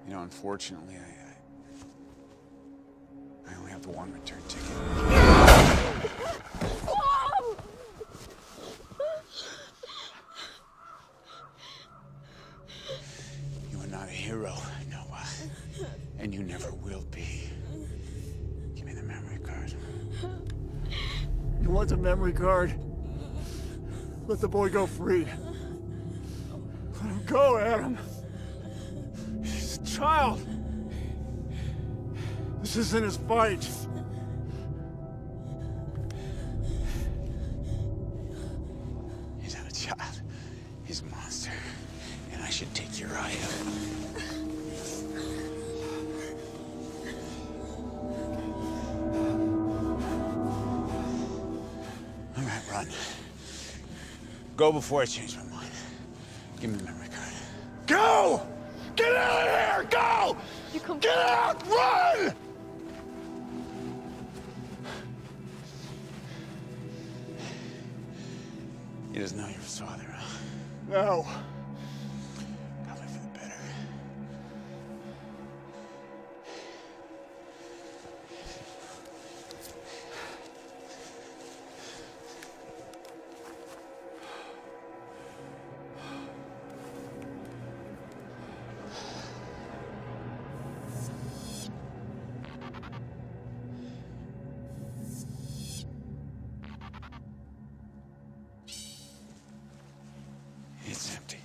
You know, unfortunately, I only have the one return ticket. You are not a hero, Noah. And you never will be. Give me the memory card. You want the memory card? Let the boy go free. Let him go, Adam. He's a child. This isn't his fight. He's not a child. He's a monster. And I should take your eye out. All right, run. Go before I change my mind. Give me the memory card. Go! Get out of here! Go! You come. Get out! Run! He doesn't know you're his father, huh? No. Probably for the better. It's empty.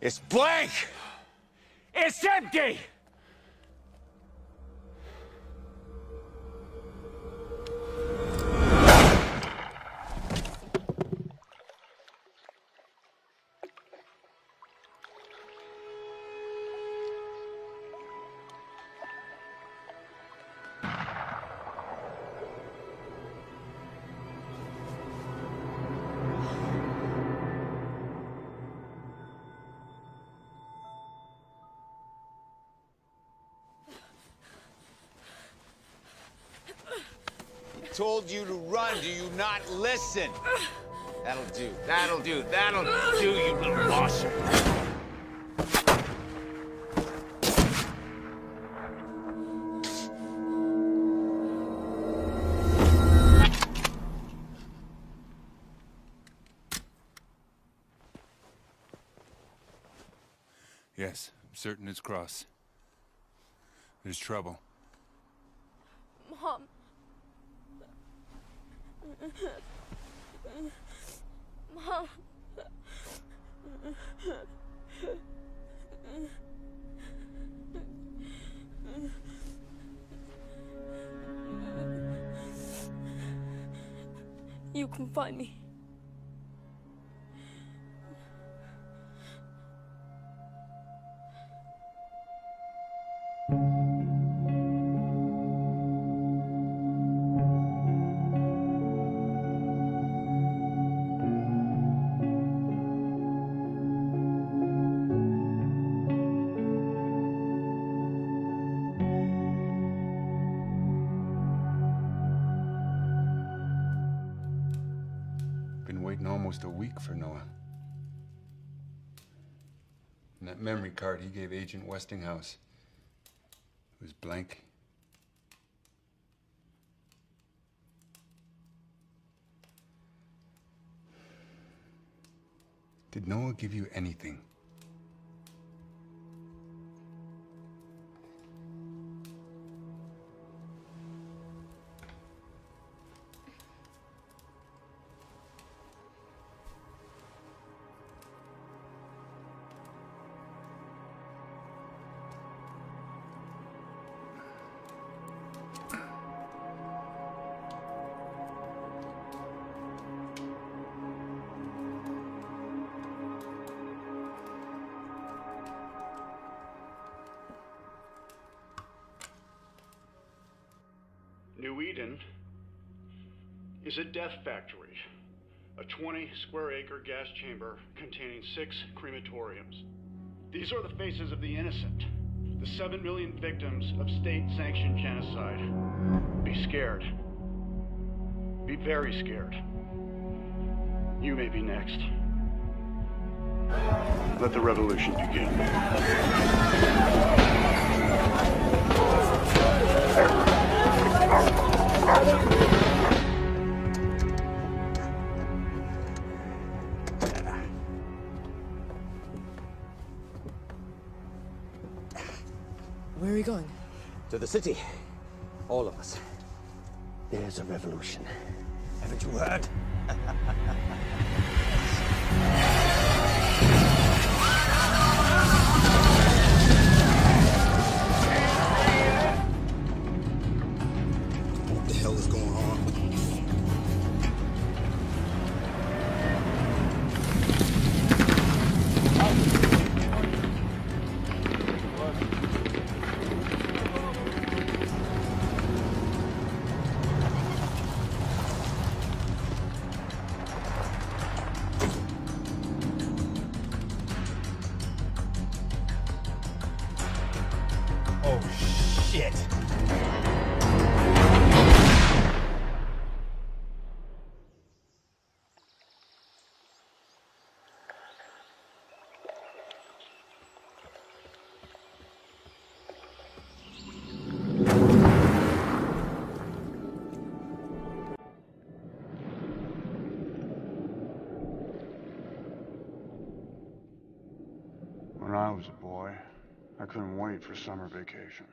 It's blank! It's empty! told you to run. Do you not listen? That'll do. That'll do. That'll do, you little boss. Yes, I'm certain it's Cross. There's trouble. Mom. Mom. You can find me. Been waiting almost a week for Noah. And that memory card he gave Agent Westinghouse was blank. Did Noah give you anything? New Eden is a death factory, a 20-square-acre gas chamber containing 6 crematoriums. These are the faces of the innocent, the 7 million victims of state-sanctioned genocide. Be scared. Be very scared. You may be next. Let the revolution begin. Where are we going? To the city. All of us. There's a revolution. Haven't you heard? What the hell is going on? Oh, shit. When I was a boy, I couldn't wait for summer vacation.